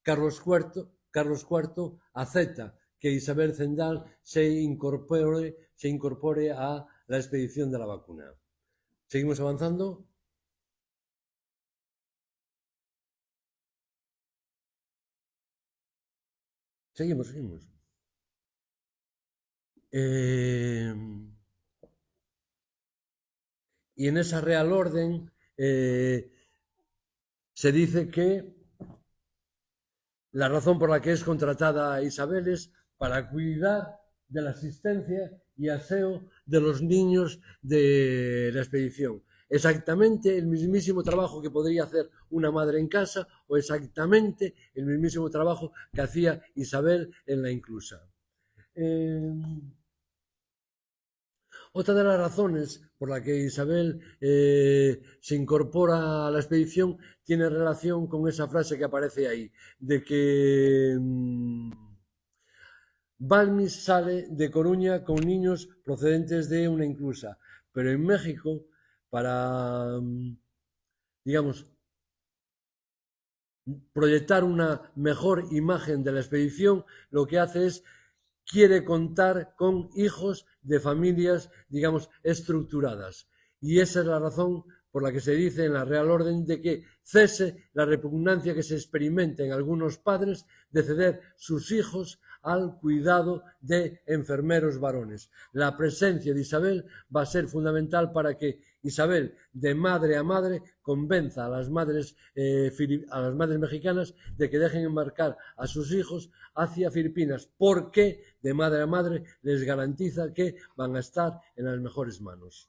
Carlos IV acepta que Isabel Zendal se incorpore a la expedición de la vacuna. ¿Seguimos avanzando? Seguimos. Y en esa Real Orden se dice que la razón por la que es contratada Isabel es para cuidar de la asistencia y aseo de los niños de la expedición. Exactamente el mismísimo trabajo que podría hacer una madre en casa o exactamente el mismísimo trabajo que hacía Isabel en la inclusa. Otra de las razones por la que Isabel se incorpora a la expedición tiene relación con esa frase que aparece ahí, de que Balmis sale de Coruña con niños procedentes de una inclusa, pero en México, para, digamos, proyectar una mejor imagen de la expedición, lo que hace es quiere contar con hijos de familias, digamos, estructuradas. Y esa es la razón por la que se dice en la Real Orden de que cese la repugnancia que se experimenta en algunos padres de ceder sus hijos al cuidado de enfermeros varones. La presencia de Isabel va a ser fundamental para que Isabel, de madre a madre, convenza a las madres mexicanas de que dejen embarcar a sus hijos hacia Filipinas, porque de madre a madre les garantiza que van a estar en las mejores manos.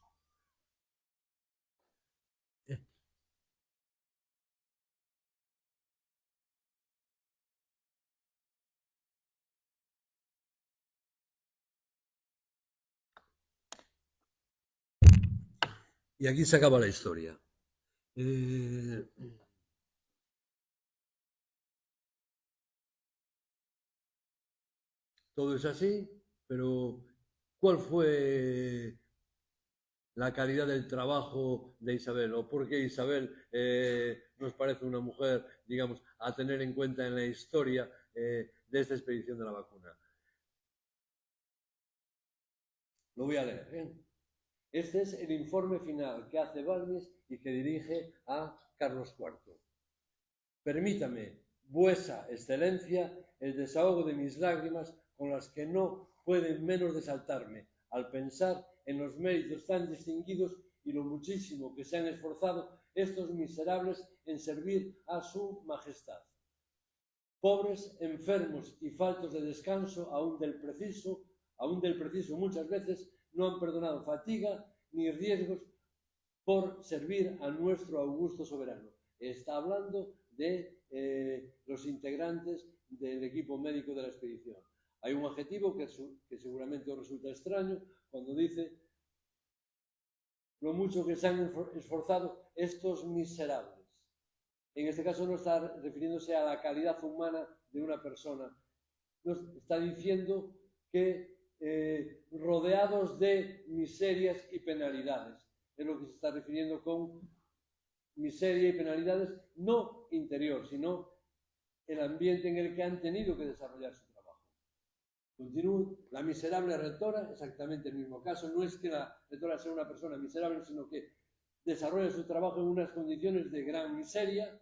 Y aquí se acaba la historia. Todo es así, pero ¿cuál fue la calidad del trabajo de Isabel? ¿O por qué Isabel nos parece una mujer, digamos, a tener en cuenta en la historia de esta expedición de la vacuna? Lo voy a leer. Este es el informe final que hace Balmis y que dirige a Carlos IV. Permítame, vuesa excelencia, el desahogo de mis lágrimas con las que no pueden menos de saltarme al pensar en los méritos tan distinguidos y lo muchísimo que se han esforzado estos miserables en servir a su majestad. Pobres, enfermos y faltos de descanso, aún del preciso muchas veces, no han perdonado fatiga ni riesgos por servir a nuestro augusto soberano. Está hablando de los integrantes del equipo médico de la expedición. Hay un adjetivo que seguramente os resulta extraño cuando dice lo mucho que se han esforzado estos miserables. En este caso no está refiriéndose a la calidad humana de una persona, nos está diciendo que rodeados de miserias y penalidades, es lo que se está refiriendo con miseria y penalidades, no interior, sino el ambiente en el que han tenido que desarrollar su trabajo. Continúo, la miserable rectora, exactamente el mismo caso, no es que la rectora sea una persona miserable, sino que desarrolla su trabajo en unas condiciones de gran miseria,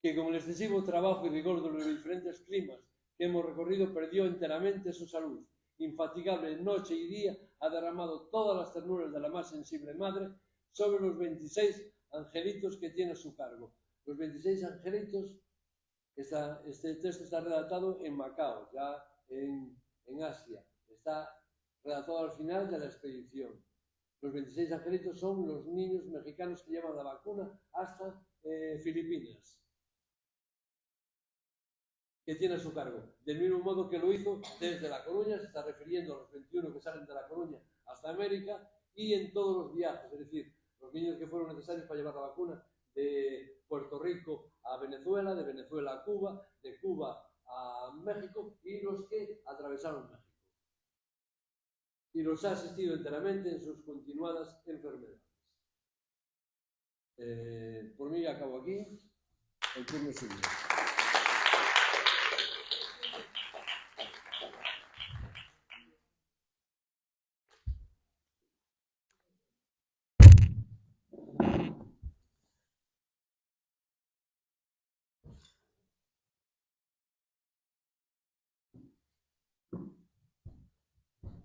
que con el excesivo trabajo y rigor de los diferentes climas que hemos recorrido perdió enteramente su salud. Infatigable noche y día, ha derramado todas las ternuras de la más sensible madre sobre los 26 angelitos que tiene a su cargo. Los 26 angelitos, este texto está redactado en Macao, ya en Asia. Está redactado al final de la expedición. Los 26 angelitos son los niños mexicanos que llevan la vacuna hasta Filipinas, que tiene a su cargo. Del mismo modo que lo hizo desde La Coruña, se está refiriendo a los 21 que salen de La Coruña hasta América, y en todos los viajes, es decir, los niños que fueron necesarios para llevar la vacuna de Puerto Rico a Venezuela, de Venezuela a Cuba, de Cuba a México, y los que atravesaron México. Y los ha asistido enteramente en sus continuadas enfermedades. Por mí acabo aquí. El turno es suyo.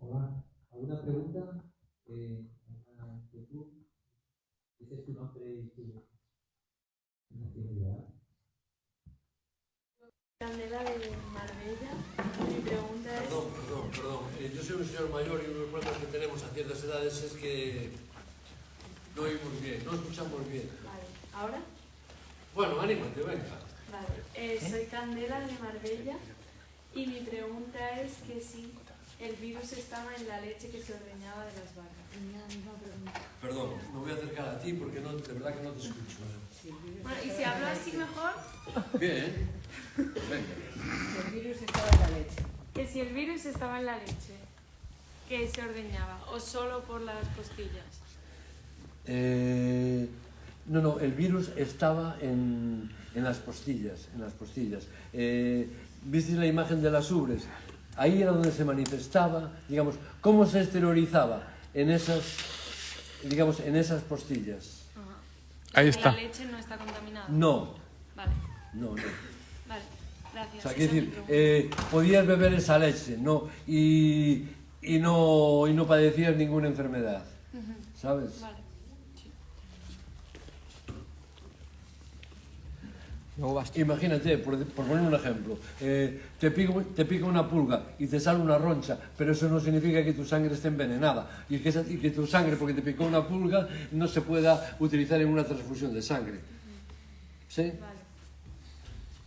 Hola, ¿alguna pregunta? Que tú dices tu nombre y tu nacionalidad. Candela de Marbella. Mi pregunta es... Perdón. Yo soy un señor mayor y uno de los problemas que tenemos a ciertas edades es que no oímos bien, no escuchamos bien. Vale, ¿ahora? Bueno, anímate, venga. Vale, soy Candela de Marbella y mi pregunta es que si el virus estaba en la leche que se ordeñaba de las vacas. Perdón, me voy a acercar a ti porque no, de verdad que no te escucho. Bueno, ¿y si hablo así mejor? Bien, venga. El virus estaba en la leche. Que si el virus estaba en la leche que se ordeñaba o solo por las costillas. No, el virus estaba en las postillas, ¿Viste la imagen de las ubres? Ahí era donde se manifestaba, digamos, cómo se exteriorizaba en esas postillas. Ajá. Ahí está. ¿La leche no está contaminada? No. Vale. No. Vale, gracias. O sea, Esa quiero es mi decir, pregunta. podías beber esa leche, ¿no? Y no padecías ninguna enfermedad, ¿sabes? Vale. Imagínate, por poner un ejemplo, te pica una pulga y te sale una roncha, pero eso no significa que tu sangre esté envenenada y que tu sangre, porque te picó una pulga, no se pueda utilizar en una transfusión de sangre. ¿Sí? Vale.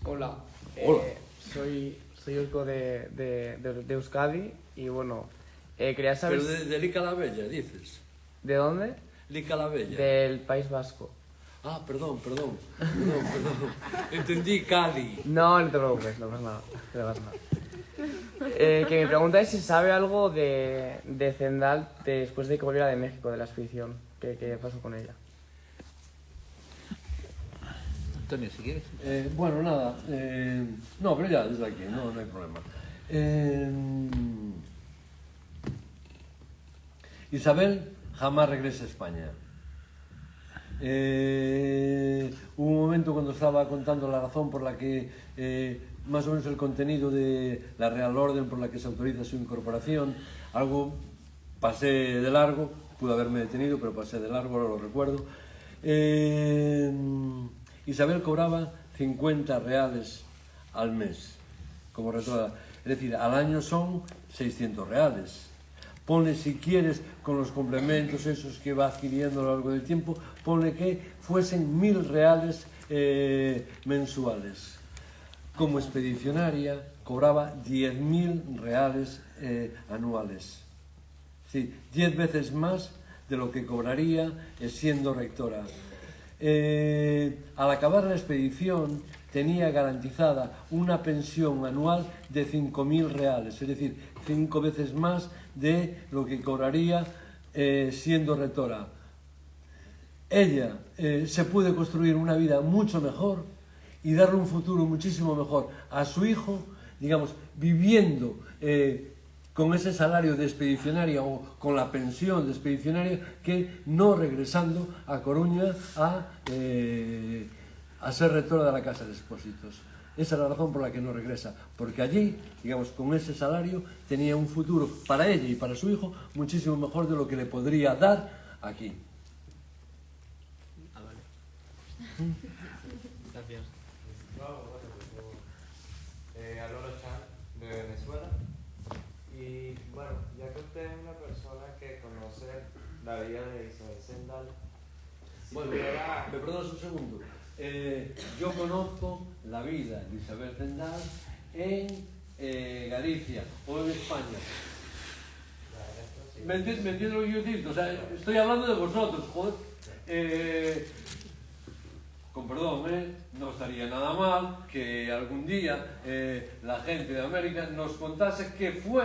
Hola. Hola. Soy Urco de Euskadi y bueno, quería saber... Pero de Lica la Bella, dices. ¿De dónde? Lica la Bella. Del País Vasco. Ah, perdón. Entendí Cali. No te preocupes, no pasa nada. Que mi pregunta es si sabe algo de Zendal después de que volviera de México, de la expedición. ¿Qué pasó con ella? Antonio, si quieres. Bueno, nada. No, pero ya, desde aquí, no hay problema. Isabel jamás regresa a España. Hubo un momento cuando estaba contando la razón por la que, más o menos el contenido de la Real Orden por la que se autoriza su incorporación, algo pasé de largo, pude haberme detenido, pero pasé de largo, ahora lo recuerdo. Isabel cobraba 50 reales al mes como rectora, es decir, al año son 600 reales. Ponle, si quieres, con los complementos esos que va adquiriendo a lo largo del tiempo, ponle que fuesen 1000 reales mensuales. Como expedicionaria cobraba 10.000 reales anuales. Sí, 10 veces más de lo que cobraría siendo rectora. Al acabar la expedición tenía garantizada una pensión anual de 5.000 reales, es decir, 5 veces más de lo que cobraría siendo rectora. ella se puede construir una vida mucho mejor y darle un futuro muchísimo mejor a su hijo, digamos, viviendo con ese salario de expedicionaria o con la pensión de expedicionaria, que no regresando a Coruña a ser rectora de la Casa de Expósitos. Esa es la razón por la que no regresa, porque allí, digamos, con ese salario tenía un futuro para ella y para su hijo muchísimo mejor de lo que le podría dar aquí. Gracias. Aloro Chan, de Venezuela. Y bueno, ya que usted es una persona que conoce la vida de Isabel Zendal, si Bueno, tuviera- me perdonas un segundo. Yo conozco la vida de Isabel Zendal en Galicia o en España. ¿Me entiendes lo que quiero decir? O sea, estoy hablando de vosotros, joder. Con perdón, no estaría nada mal que algún día la gente de América nos contase qué fue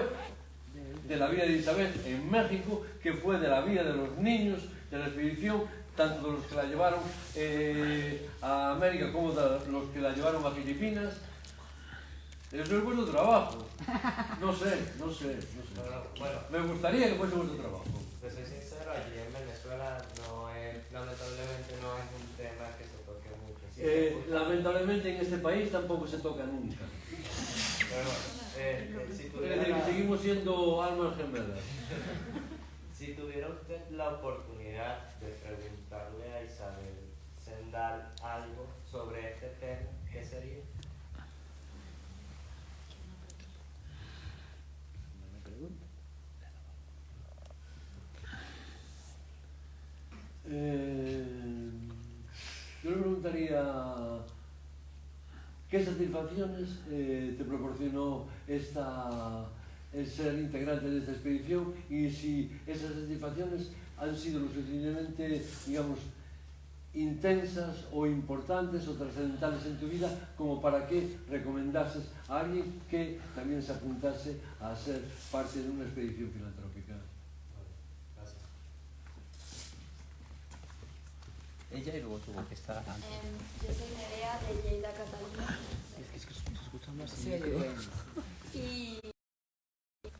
de la vida de Isabel en México, qué fue de la vida de los niños de la expedición, tanto de los que la llevaron a América como de los que la llevaron a Filipinas. Eso es vuestro trabajo. No sé. Bueno, Me gustaría que fuese vuestro trabajo. te soy sincero, allí en Venezuela lamentablemente no es un tema que se toque mucho. Sí se escucha, Lamentablemente en este país tampoco se toca nunca. pero bueno, si Es tuviera decir, la- seguimos siendo almas gemelas. Si tuviera usted la oportunidad de preguntarle a Isabel Zendal algo sobre este tema, ¿qué sería? Yo le preguntaría qué satisfacciones te proporcionó el ser integrante de esta expedición y si esas satisfacciones han sido lo suficientemente, digamos, intensas o importantes o trascendentales en tu vida como para que recomendases a alguien que también se apuntase a ser parte de una expedición filantrópica. Gracias. Ella y luego tú, que está antes. Yo soy Nerea de Lleida, Cataluña. Es que se escucha más Sí, bueno. Y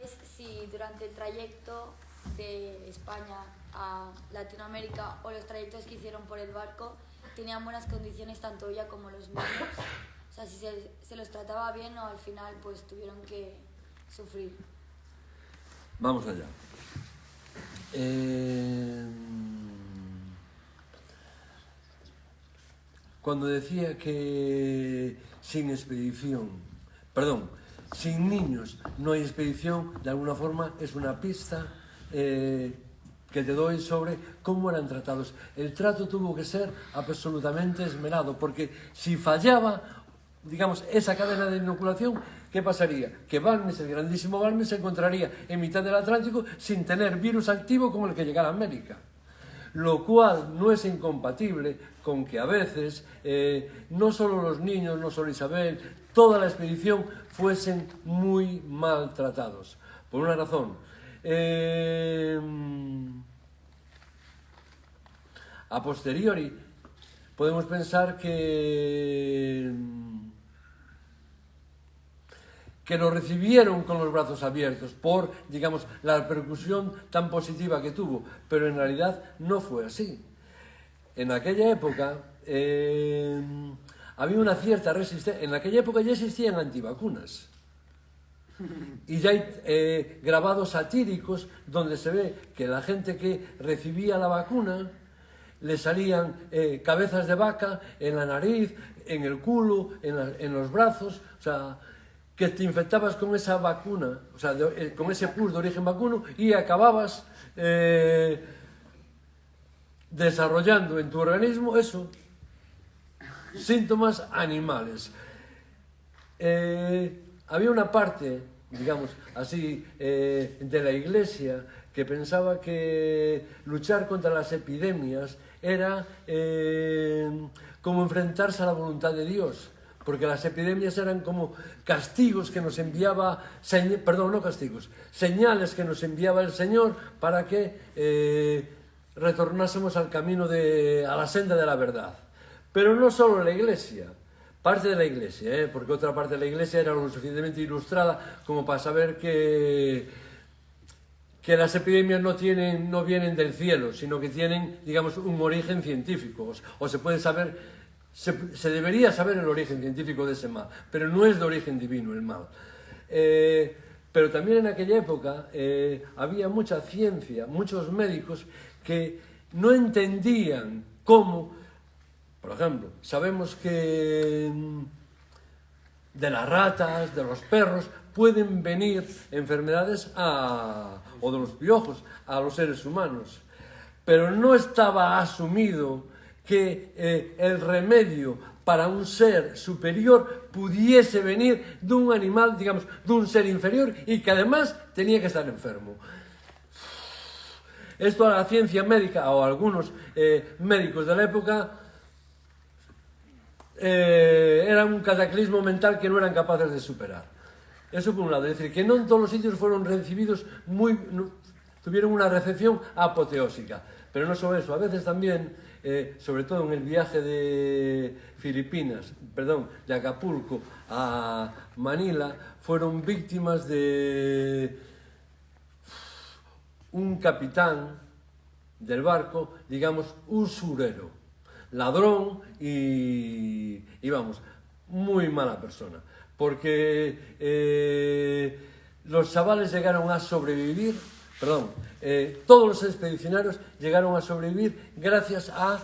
es si durante el trayecto de España a Latinoamérica o los trayectos que hicieron por el barco tenían buenas condiciones tanto ella como los niños. O sea, si se los trataba bien o al final pues tuvieron que sufrir. Vamos allá. Cuando decía que sin niños no hay expedición, de alguna forma es una pista que te doy sobre cómo eran tratados. El trato tuvo que ser absolutamente esmerado, porque si fallaba, digamos, esa cadena de inoculación, ¿qué pasaría? Que Balmes, el grandísimo Balmes, se encontraría en mitad del Atlántico sin tener virus activo como el que llegara a América. Lo cual no es incompatible con que a veces no solo los niños, no solo Isabel, toda la expedición fuesen muy maltratados. Por una razón. A posteriori podemos pensar que lo recibieron con los brazos abiertos por, digamos, la repercusión tan positiva que tuvo, pero en realidad no fue así. En aquella época había una cierta resistencia, en aquella época ya existían antivacunas. Y ya hay grabados satíricos donde se ve que la gente que recibía la vacuna le salían cabezas de vaca en la nariz, en el culo, en los brazos, o sea, que te infectabas con esa vacuna, o sea, con ese pus de origen vacuno y acababas desarrollando en tu organismo eso, síntomas animales. Había una parte, digamos así, de la Iglesia que pensaba que luchar contra las epidemias era como enfrentarse a la voluntad de Dios, porque las epidemias eran como castigos que nos enviaba, señales que nos enviaba el Señor para que retornásemos al camino a la senda de la verdad. Pero no solo la Iglesia, parte de la Iglesia, porque otra parte de la Iglesia era lo suficientemente ilustrada como para saber que las epidemias no vienen del cielo, sino que tienen, digamos, un origen científico, o se puede saber, se debería saber el origen científico de ese mal, pero no es de origen divino el mal. Pero también en aquella época había mucha ciencia, muchos médicos que no entendían cómo, por ejemplo, sabemos que de las ratas, de los perros, pueden venir enfermedades o de los piojos a los seres humanos. Pero no estaba asumido que el remedio para un ser superior pudiese venir de un animal, digamos, de un ser inferior y que además tenía que estar enfermo. Esto a la ciencia médica o a algunos médicos de la época era un cataclismo mental que no eran capaces de superar. Eso por un lado, es decir, que no en todos los sitios fueron recibidos tuvieron una recepción apoteósica. Pero no solo eso, a veces también, sobre todo en el viaje de de Acapulco a Manila, fueron víctimas de un capitán del barco, digamos, usurero, ladrón y vamos, muy mala persona. Porque los chavales llegaron a sobrevivir, todos los expedicionarios llegaron a sobrevivir gracias a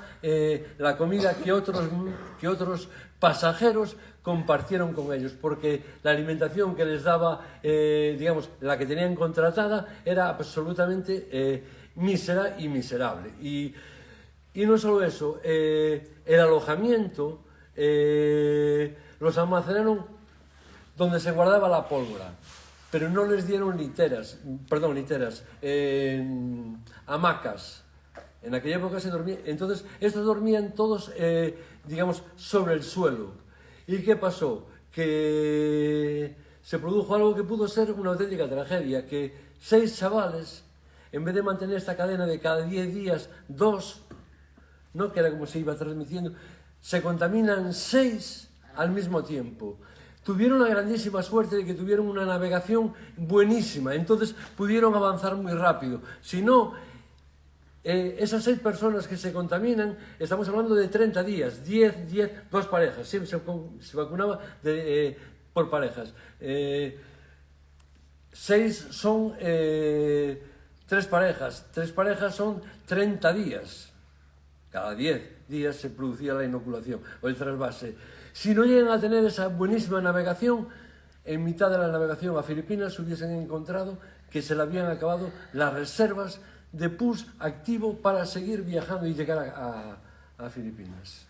la comida que otros pasajeros compartieron con ellos, porque la alimentación que les daba, digamos, la que tenían contratada, era absolutamente mísera y miserable. Y no solo eso, el alojamiento los almacenaron donde se guardaba la pólvora, pero no les dieron hamacas. En aquella época se dormía, entonces estos dormían todos, digamos, sobre el suelo. ¿Y qué pasó? Que se produjo algo que pudo ser una auténtica tragedia, que 6 chavales, en vez de mantener esta cadena de cada 10 días, 2, ¿no?, que era como se iba transmitiendo, se contaminan 6 al mismo tiempo. Tuvieron la grandísima suerte de que tuvieron una navegación buenísima, entonces pudieron avanzar muy rápido. Si no, esas 6 personas que se contaminan, estamos hablando de 30 días, 10, 2 parejas, siempre se vacunaba por parejas. 6 son 3 parejas, 3 parejas son 30 días. Cada 10 días se producía la inoculación o el trasvase. Si no llegan a tener esa buenísima navegación, en mitad de la navegación a Filipinas hubiesen encontrado que se le habían acabado las reservas de pus activo para seguir viajando y llegar a Filipinas.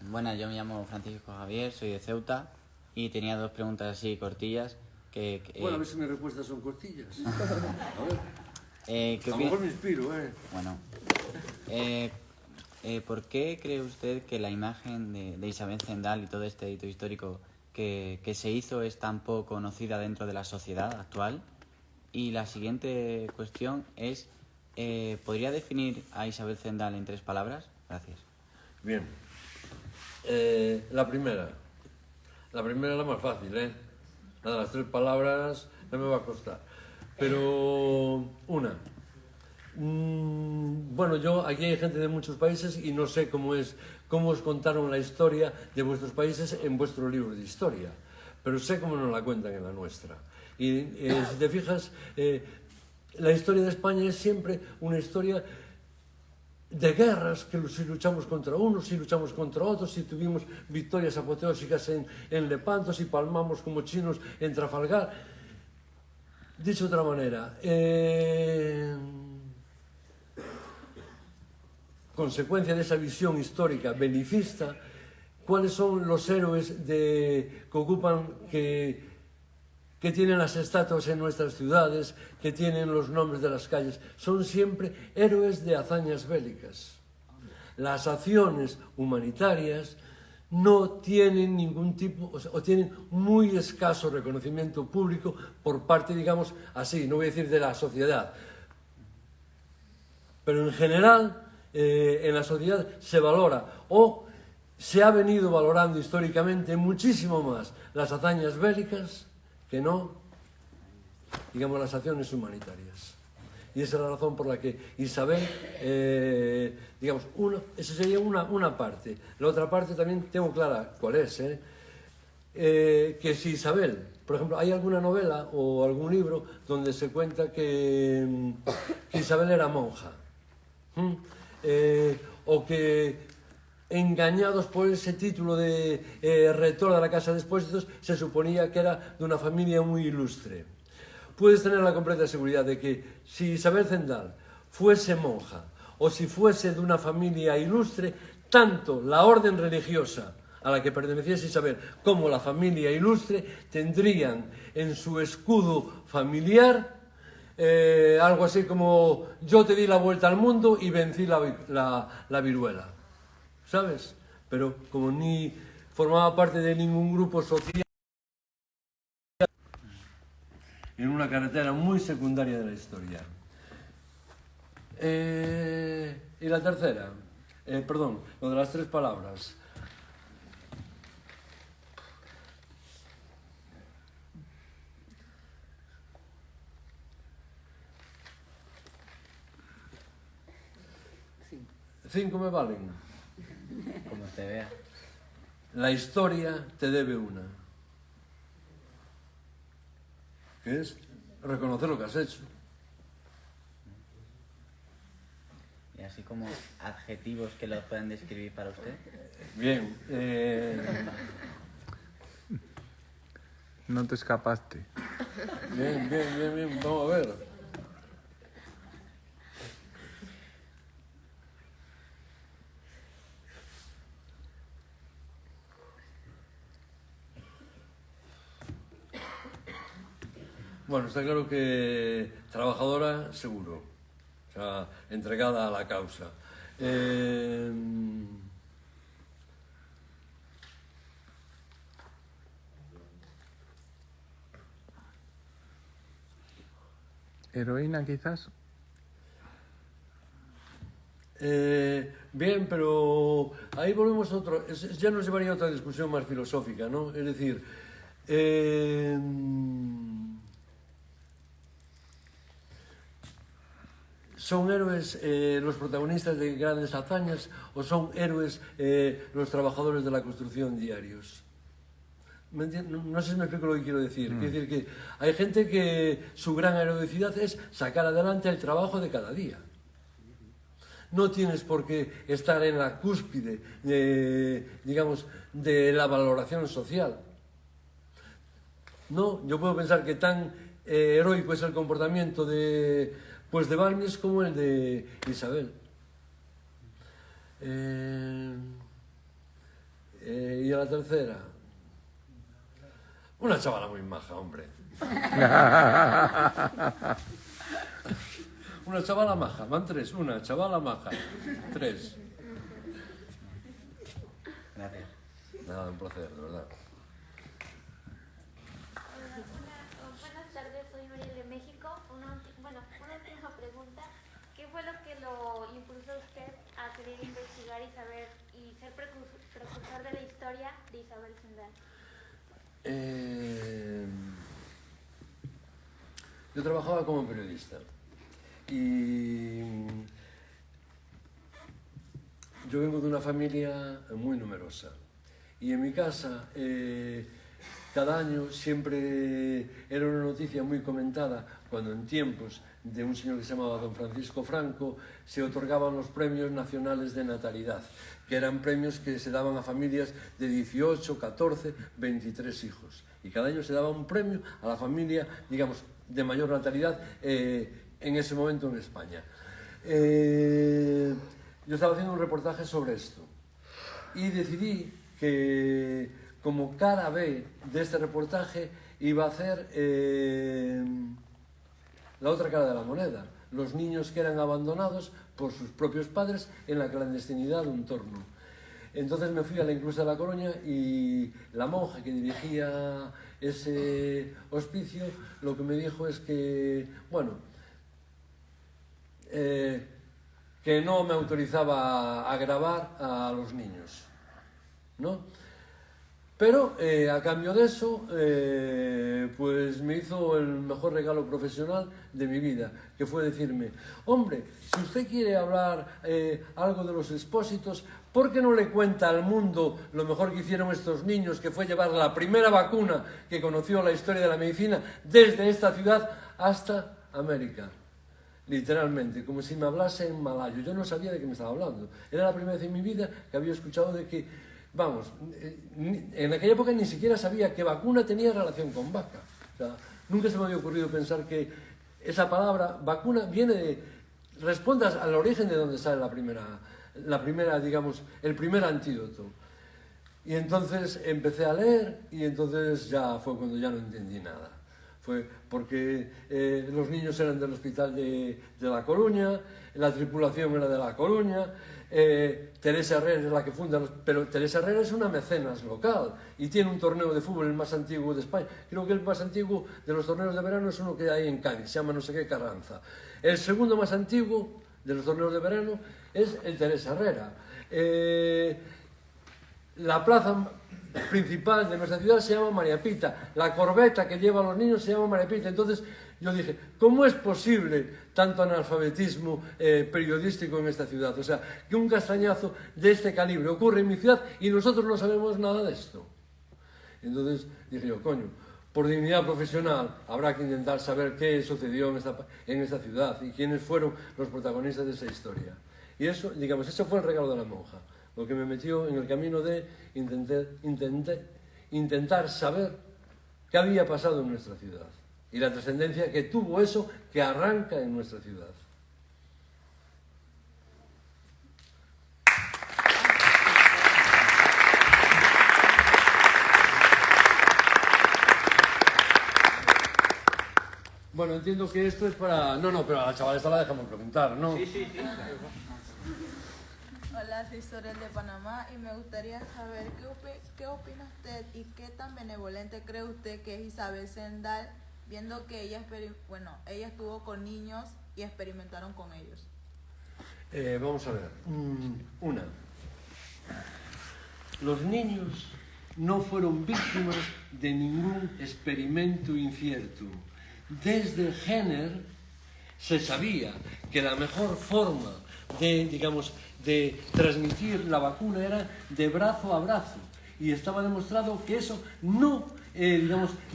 Buenas, yo me llamo Francisco Javier, soy de Ceuta y tenía 2 preguntas así cortillas. Bueno, a ver si mis respuestas son cortillas. A ver. A lo mejor me inspiro, Bueno, ¿por qué cree usted que la imagen de Isabel Zendal y todo este hito histórico que se hizo es tan poco conocida dentro de la sociedad actual? Y la siguiente cuestión es, ¿podría definir a Isabel Zendal en 3 palabras? Gracias. Bien. La primera es la más fácil, Nada, las 3 palabras no me va a costar. Pero bueno, aquí hay gente de muchos países y no sé cómo os contaron la historia de vuestros países en vuestros libros de historia, pero sé cómo nos la cuentan en la nuestra. Y si te fijas, la historia de España es siempre una historia de guerras, que si luchamos contra unos, si luchamos contra otros, si tuvimos victorias apoteósicas en Lepanto, si palmamos como chinos en Trafalgar. Dicho de otra manera, consecuencia de esa visión histórica belicista, ¿cuáles son los héroes que tienen las estatuas en nuestras ciudades, que tienen los nombres de las calles? Son siempre héroes de hazañas bélicas. Las acciones humanitarias no tienen ningún tipo, o tienen muy escaso reconocimiento público por parte, digamos, así, no voy a decir de la sociedad, pero en general en la sociedad se valora o se ha venido valorando históricamente muchísimo más las hazañas bélicas que no, digamos, las acciones humanitarias. Y esa es la razón por la que Isabel, digamos, esa sería una parte. La otra parte también tengo clara cuál es, que si Isabel, por ejemplo, hay alguna novela o algún libro donde se cuenta que Isabel era monja, o que engañados por ese título de rectora de la Casa de Expósitos se suponía que era de una familia muy ilustre. Puedes tener la completa seguridad de que si Isabel Zendal fuese monja o si fuese de una familia ilustre, tanto la orden religiosa a la que perteneciese Isabel como la familia ilustre tendrían en su escudo familiar algo así como: yo te di la vuelta al mundo y vencí la viruela, ¿sabes? Pero como ni formaba parte de ningún grupo social, en una carretera muy secundaria de la historia. Y la tercera, perdón, lo de las 3 palabras. Cinco me valen. Como usted vea. La historia te debe una. Que es reconocer lo que has hecho. Y así como adjetivos que lo puedan describir para usted. Bien. No te escapaste. Bien. Vamos a ver. Bueno, está claro que trabajadora, seguro. O sea, entregada a la causa. Heroína, quizás. Bien, pero ahí volvemos a otro. Ya nos llevaría a otra discusión más filosófica, ¿no? Es decir, ¿son héroes los protagonistas de grandes hazañas o son héroes los trabajadores de la construcción diarios? No sé si me explico lo que quiero decir. Quiero decir que hay gente que su gran heroicidad es sacar adelante el trabajo de cada día. No tienes por qué estar en la cúspide, digamos, de la valoración social. No, yo puedo pensar que tan heroico es el comportamiento de Balmes como el de Isabel. Y a la tercera, una chavala muy maja, hombre. Una chavala maja, van 3, una chavala maja, 3. Gracias. Nada, un placer, de verdad. Buenas tardes, soy María de México. Una última pregunta. ¿Qué fue lo que lo impulsó a usted a querer investigar y saber y ser precursor de la historia de Isabel Zendal? Yo trabajaba como periodista y yo vengo de una familia muy numerosa y en mi casa cada año siempre era una noticia muy comentada cuando en tiempos de un señor que se llamaba don Francisco Franco se otorgaban los premios nacionales de natalidad, que eran premios que se daban a familias de 18, 14, 23 hijos. Y cada año se daba un premio a la familia, digamos, de mayor natalidad en ese momento en España. Yo estaba haciendo un reportaje sobre esto y decidí que como cara B de este reportaje iba a hacer la otra cara de la moneda, los niños que eran abandonados por sus propios padres en la clandestinidad de un torno. Entonces me fui a la Inclusa de La Coruña y la monja que dirigía ese hospicio lo que me dijo es que, bueno, que no me autorizaba a grabar a los niños, ¿no? Pero a cambio de eso, pues me hizo el mejor regalo profesional de mi vida, que fue decirme: hombre, si usted quiere hablar algo de los expósitos, ¿por qué no le cuenta al mundo lo mejor que hicieron estos niños, que fue llevar la primera vacuna que conoció la historia de la medicina desde esta ciudad hasta América? Literalmente, como si me hablase en malayo. Yo no sabía de qué me estaba hablando. Era la primera vez en mi vida que había escuchado de que, vamos, en aquella época ni siquiera sabía que vacuna tenía relación con vaca. O sea, nunca se me había ocurrido pensar que esa palabra vacuna viene de... respondas al origen de donde sale la primera, digamos, el primer antídoto. Y entonces empecé a leer y entonces ya fue cuando ya no entendí nada. Fue porque los niños eran del hospital de La Coruña, la tripulación era de La Coruña, Teresa Herrera es la que funda, pero Teresa Herrera es una mecenas local y tiene un torneo de fútbol el más antiguo de España. Creo que el más antiguo de los torneos de verano es uno que hay en Cádiz, se llama no sé qué Carranza. El segundo más antiguo de los torneos de verano es el Teresa Herrera. La plaza principal de nuestra ciudad se llama María Pita, la corbeta que lleva a los niños se llama María Pita. Entonces yo dije, ¿cómo es posible tanto analfabetismo periodístico en esta ciudad? O sea, que un castañazo de este calibre ocurre en mi ciudad y nosotros no sabemos nada de esto. Entonces dije yo, coño, por dignidad profesional habrá que intentar saber qué sucedió en esta ciudad y quiénes fueron los protagonistas de esa historia. Y eso, digamos, eso fue el regalo de la monja, lo que me metió en el camino de intentar saber qué había pasado en nuestra ciudad y la trascendencia que tuvo eso que arranca en nuestra ciudad. Bueno, entiendo que esto es para... No, pero a la chavala esta la dejamos preguntar, ¿no? Sí. Hola, soy Sorel de Panamá y me gustaría saber qué opina usted y qué tan benevolente cree usted que es Isabel Zendal, viendo que ella estuvo con niños y experimentaron con ellos. Vamos a ver. Una. Los niños no fueron víctimas de ningún experimento incierto. Desde Jenner se sabía que la mejor forma de transmitir la vacuna era de brazo a brazo y estaba demostrado que eso no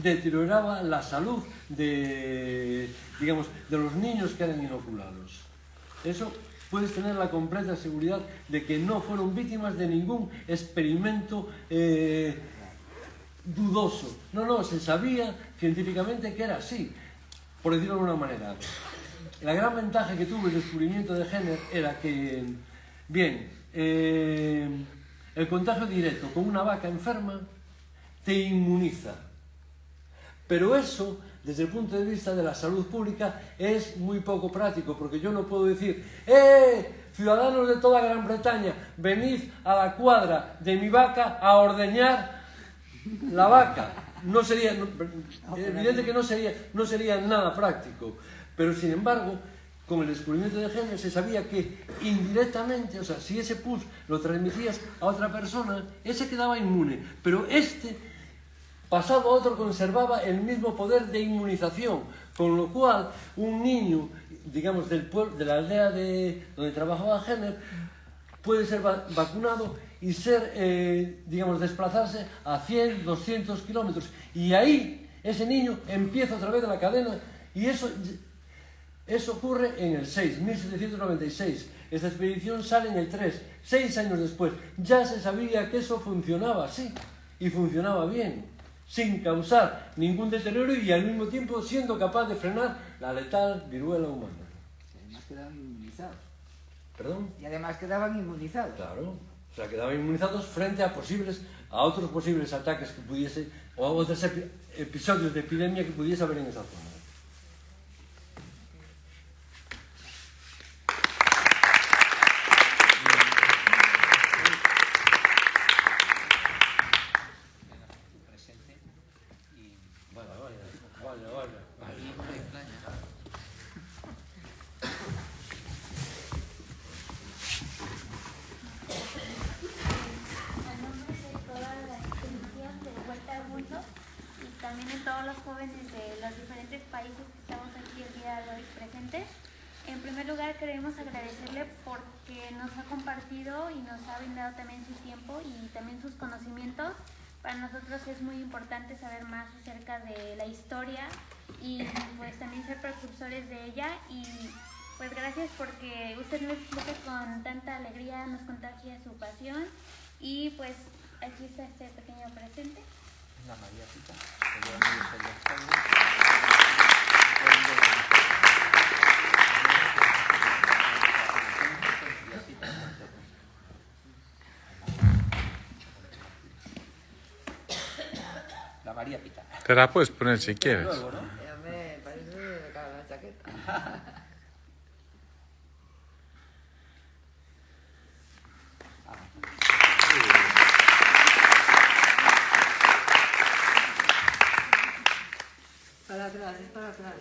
deterioraba la salud de los niños que eran inoculados. Eso puedes tener la completa seguridad de que no fueron víctimas de ningún experimento dudoso. No, se sabía científicamente que era así, por decirlo de alguna manera. La gran ventaja que tuvo el descubrimiento de Jenner era que, el contagio directo con una vaca enferma te inmuniza. Pero eso, desde el punto de vista de la salud pública, es muy poco práctico, porque yo no puedo decir, ciudadanos de toda Gran Bretaña, venid a la cuadra de mi vaca a ordeñar la vaca. Evidente que no sería nada práctico. Pero sin embargo, con el descubrimiento de Jenner se sabía que indirectamente, o sea, si ese pus lo transmitías a otra persona, ese quedaba inmune, pero pasado a otro, conservaba el mismo poder de inmunización, con lo cual un niño, digamos, del pueblo, de la aldea donde trabajaba Jenner, puede ser vacunado y desplazarse a 100, 200 kilómetros. Y ahí ese niño empieza otra vez la cadena y eso ocurre en el 1796. Esta expedición sale en el 3, 6 años después. Ya se sabía que eso funcionaba así y funcionaba bien, sin causar ningún deterioro y al mismo tiempo siendo capaz de frenar la letal viruela humana. Además quedaban inmunizados. ¿Perdón? Y además quedaban inmunizados. Claro, o sea, quedaban inmunizados frente a otros posibles ataques que pudiese, o a otros episodios de epidemia que pudiese haber en esa zona. En nombre de toda la expedición de Vuelta al Mundo y también de todos los jóvenes de los diferentes países que estamos aquí el día de hoy presentes, en primer lugar queremos agradecerle porque nos ha compartido y nos ha brindado también su tiempo y también sus conocimientos. Para nosotros es muy importante saber más acerca de la historia y pues también ser precursores de ella, y pues gracias porque usted nos explica con tanta alegría, nos contagia su pasión, y pues aquí está este pequeño presente. La María Pita. La María Pita. Te la puedes poner si quieres. Ya me parece la chaqueta. Para atrás, es para atrás.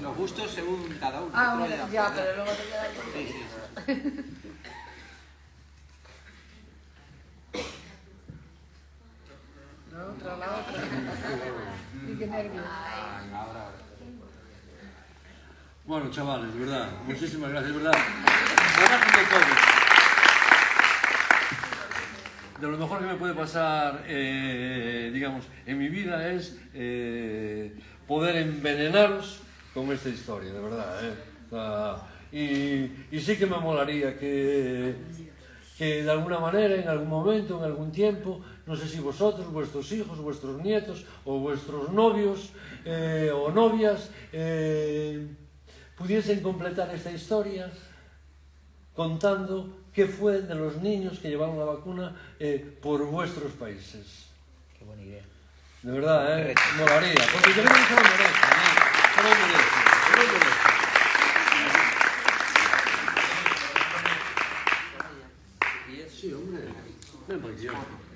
Los gustos según cada uno. Ah, bueno, ya, pero luego te queda algo. Sí, sí. No, otra la otra. Y qué nervios. Ahora. Bueno, chavales, de verdad, muchísimas gracias, de verdad. Gracias de todo. De lo mejor que me puede pasar, digamos, en mi vida es poder envenenaros con esta historia, de verdad. Y sí que me molaría que de alguna manera, en algún momento, en algún tiempo, no sé si vosotros, vuestros hijos, vuestros nietos o vuestros novios o novias pudiesen completar esta historia contando qué fue de los niños que llevaron la vacuna por vuestros países. Qué buena idea. De verdad, molaría, porque yo creo que se lo merece, se lo merece, se lo merece. Sí, hombre. Ven por aquí, hombre.